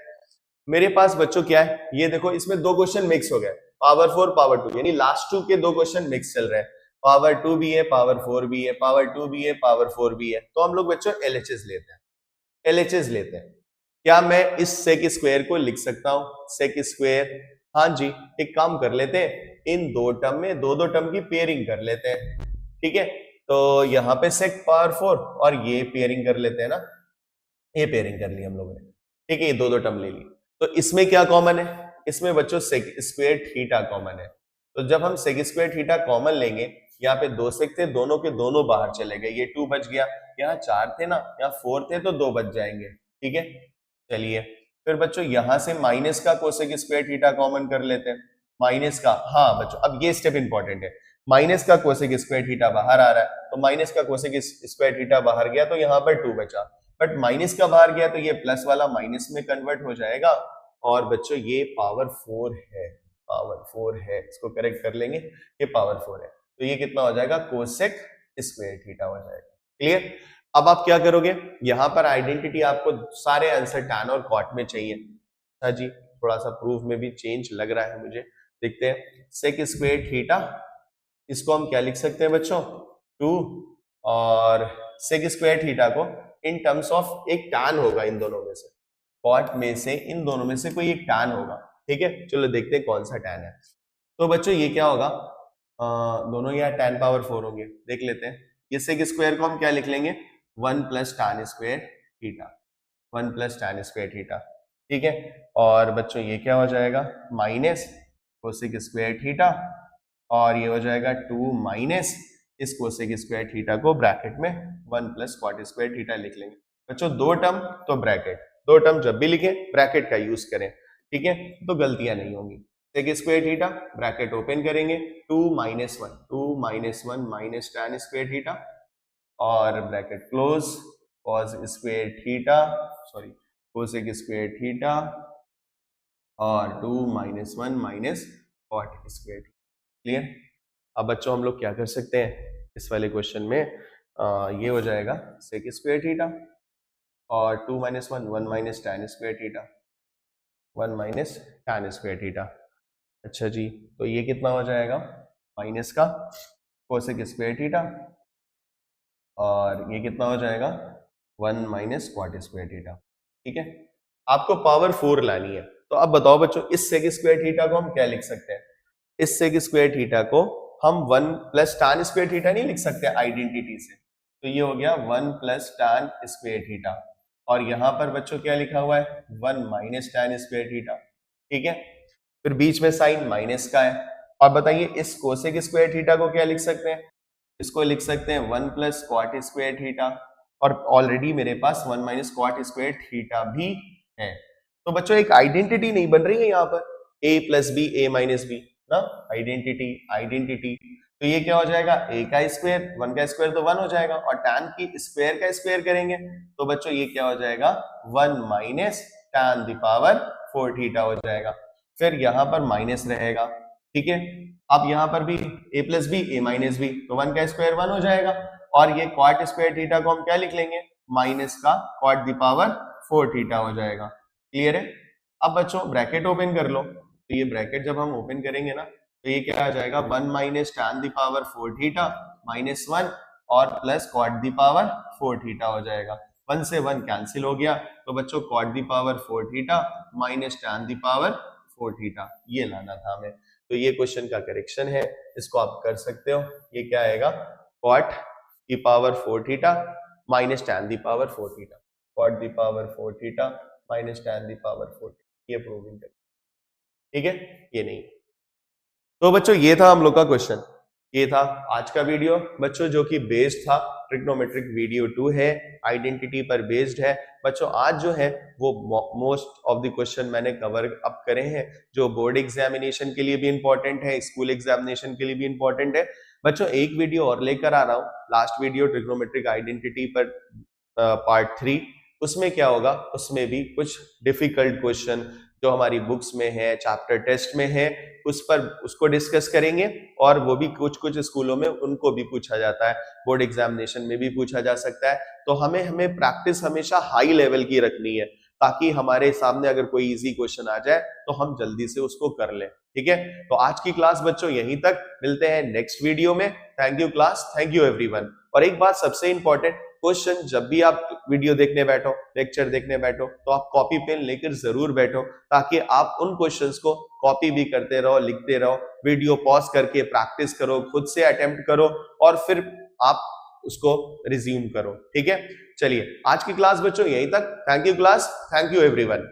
मेरे पास बच्चों क्या है, ये देखो, इसमें 2 क्वेश्चन मिक्स हो गए, पावर 4 पावर 2, यानी लास्ट 2 के 2 क्वेश्चन मिक्स चल रहे हैं। पावर 2 भी है, पावर 4 भी है, पावर 2 भी है, पावर 4 भी है। तो हम लोग बच्चों एलएचएस लेते हैं, एलएचएस लेते हैं। क्या मैं इस सेक स्क्वायर को लिख सकता हूं? सेक स्क्वायर, हाँ जी, एक काम कर लेते हैं, इन 2 टर्म में 2 टर्म की पेयरिंग कर लेते हैं, ठीक है। तो यहाँ पे सेक पावर 4 और ये पेयरिंग कर लेते हैं ना, ये पेयरिंग कर ली हम लोगों ने, ठीक है, ये 2 टर्म ले ली। तो इसमें क्या कॉमन है? इसमें बच्चों सेक स्क्वायर थीटा कॉमन है। तो जब हम सेक स्क्वायर थीटा कॉमन लेंगे, यहाँ पे 2 सेक थे, दोनों के दोनों बाहर चले गए, ये 2 बच गया, यहाँ 4 थे ना, यहाँ 4 थे तो 2 बच जाएंगे, ठीक है। चलिए फिर बच्चों यहाँ से माइनस का कोसेक स्क्वायर थीटा कॉमन कर लेते हैं, माइनस का, हाँ बच्चों अब ये स्टेप इंपॉर्टेंट है, माइनस का कोसेक स्क्वायर थीटा बाहर आ रहा है, तो माइनस का कोसेक स्क्वायर थीटा बाहर गया तो यहाँ पर 2 बचा, बट माइनस का बाहर गया तो ये प्लस वाला माइनस में कन्वर्ट हो जाएगा, और बच्चों ये पावर 4 है, पावर 4 है, इसको करेक्ट कर लेंगे, ये पावर 4 है, तो ये कितना हो जाएगा? कोसेक स्क्वायर थीटा हो जाएगा। क्लियर? अब आप क्या करोगे, यहां पर आइडेंटिटी आपको सारे आंसर टैन और कॉट में चाहिए, हाँ जी, थोड़ा सा प्रूफ में भी चेंज लग रहा है मुझे, देखते हैं। सेक स्क्वायर थीटा, इसको हम क्या लिख सकते हैं बच्चों, 2, और सेक स्क्वायर थीटा को इन टर्म्स ऑफ एक टैन होगा इन दोनों में से, कॉट में से इन दोनों में से कोई एक टैन होगा, ठीक है। चलो देखते हैं कौन सा टैन है। तो बच्चों ये क्या होगा, दोनों यहाँ tan पावर 4 होंगे, देख लेते हैं। ये सेक स्क्वायर को हम क्या लिख लेंगे, 1 plus tan square theta, 1 plus tan square theta, ठीक है। और बच्चों ये क्या हो जाएगा, माइनस कोसेक स्क्वायर थीटा, और ये हो जाएगा 2 माइनस इस कोसेक स्क्वायर थीटा को ब्रैकेट में 1 प्लस कॉट स्क्वायर थीटा लिख लेंगे। बच्चों दो टर्म तो ब्रैकेट, दो टर्म जब भी लिखें ब्रैकेट का यूज करें, ठीक है, तो गलतियां नहीं होंगी। Sec square theta bracket open करेंगे, 2 minus 1, 2 minus 1 minus tan square theta, और bracket close, cos square theta, sorry cosec square theta, और 2 minus 1 minus cot square theta. Clear. अब बच्चों हम लोग क्या कर सकते हैं इस वाले क्वेश्चन में, ये हो जाएगा सेक स्क्वायर थीटा, और 2 minus 1 1 minus tan square theta, 1 minus tan square theta. अच्छा जी, तो ये कितना हो जाएगा, माइनस का कोसेक स्क्वायर थीटा, और ये कितना हो जाएगा 1 माइनस कॉट स्क्वायर थीटा, ठीक है। आपको पावर 4 लानी है, तो अब बताओ बच्चों इस सेक स्क्वायर थीटा को हम क्या लिख सकते हैं, इस सेक स्क्वायर थीटा को हम 1 प्लस tan स्क्वायर थीटा नहीं लिख सकते आइडेंटिटी से, तो ये हो गया 1 प्लस tan स्क्वायर थीटा, और यहां पर बच्चों क्या लिखा हुआ है 1 माइनस tan स्क्वायर थीटा, ठीक है। फिर बीच में साइन माइनस का है, और बताइए इस कोसेक स्क्वायर थीटा को क्या लिख सकते हैं, इसको लिख सकते हैं 1 प्लस कॉट स्क्वायर थीटा, और ऑलरेडी मेरे पास 1 माइनस कॉट स्क्वायर थीटा भी है। तो बच्चों एक आइडेंटिटी नहीं बन रही है यहाँ पर, a plus B A minus B ना, आइडेंटिटी आइडेंटिटी, तो ये क्या हो जाएगा a का स्क्वायर, 1 का स्क्वायर तो 1 हो जाएगा, और tan की स्क्वायर का स्क्वायर करेंगे तो बच्चों ये क्या हो जाएगा 1 minus tan the power 4 theta हो जाएगा। फिर यहाँ पर माइनस रहेगा, ठीक है। अब यहाँ पर भी a plus B A minus B, तो 1 का स्क्वायर 1 हो जाएगा, और ये कॉट स्क्वायर थीटा को हम क्या लिख लेंगे, माइनस का कॉट द पावर 4 थीटा हो जाएगा। क्लियर है। अब बच्चों ब्रैकेट ओपन कर लो, तो ये ब्रैकेट जब हम ओपन करेंगे ना, तो ये क्या आ जाएगा 1 minus tan the power 4 theta minus 1 और plus caught the power 4 theta हो जाएगा। 1 से 1 कैंसिल हो गया, तो बच्चों caught the power 4 theta minus tan the power 4 theta, ये लाना था हमें। तो ये क्वेश्चन का करेक्शन है, इसको आप कर सकते हो। ये क्या आएगा कॉट की power 4 theta minus tan the power 4 theta, caught the power 4 theta minus tan the power 4 theta, ये प्रूविंग करें, ठीक है। ये नहीं, तो बच्चों ये था हम लोग का क्वेश्चन, ये था आज का वीडियो बच्चों, जो कि बेस्ड था ट्रिग्नोमेट्रिक वीडियो 2 है, आइडेंटिटी पर बेस्ड है बच्चों। आज जो है वो मोस्ट ऑफ द क्वेश्चन मैंने कवर अप करे हैं, जो बोर्ड एग्जामिनेशन के लिए भी इंपॉर्टेंट है, स्कूल एग्जामिनेशन के लिए भी इंपॉर्टेंट है बच्चों। एक वीडियो और लेकर आ रहा हूँ, लास्ट वीडियो ट्रिग्नोमेट्रिक आइडेंटिटी पर पार्ट 3, उसमें क्या होगा, उसमें भी कुछ डिफिकल्ट क्वेश्चन जो हमारी बुक्स में है, चैप्टर टेस्ट में है, उस पर उसको डिस्कस करेंगे, और वो भी कुछ कुछ स्कूलों में उनको भी पूछा जाता है, बोर्ड एग्जामिनेशन में भी पूछा जा सकता है। तो हमें प्रैक्टिस हमेशा हाई लेवल की रखनी है, ताकि हमारे सामने अगर कोई इजी क्वेश्चन आ जाए तो हम जल्दी से उसको कर लें, ठीक है। तो आज की क्लास बच्चों यहीं तक, मिलते हैं नेक्स्ट वीडियो में। Thank you class, thank you everyone. और एक बात सबसे इंपॉर्टेंट, क्वेश्चन जब भी आप वीडियो देखने बैठो, लेक्चर देखने बैठो, तो आप कॉपी पेन लेकर जरूर बैठो, ताकि आप उन क्वेश्चंस को कॉपी भी करते रहो, लिखते रहो, वीडियो पॉज करके प्रैक्टिस करो, खुद से अटेम्प्ट करो, और फिर आप उसको रिज्यूम करो, ठीक है। चलिए आज की क्लास बच्चों यहीं तक। Thank you class, thank you everyone.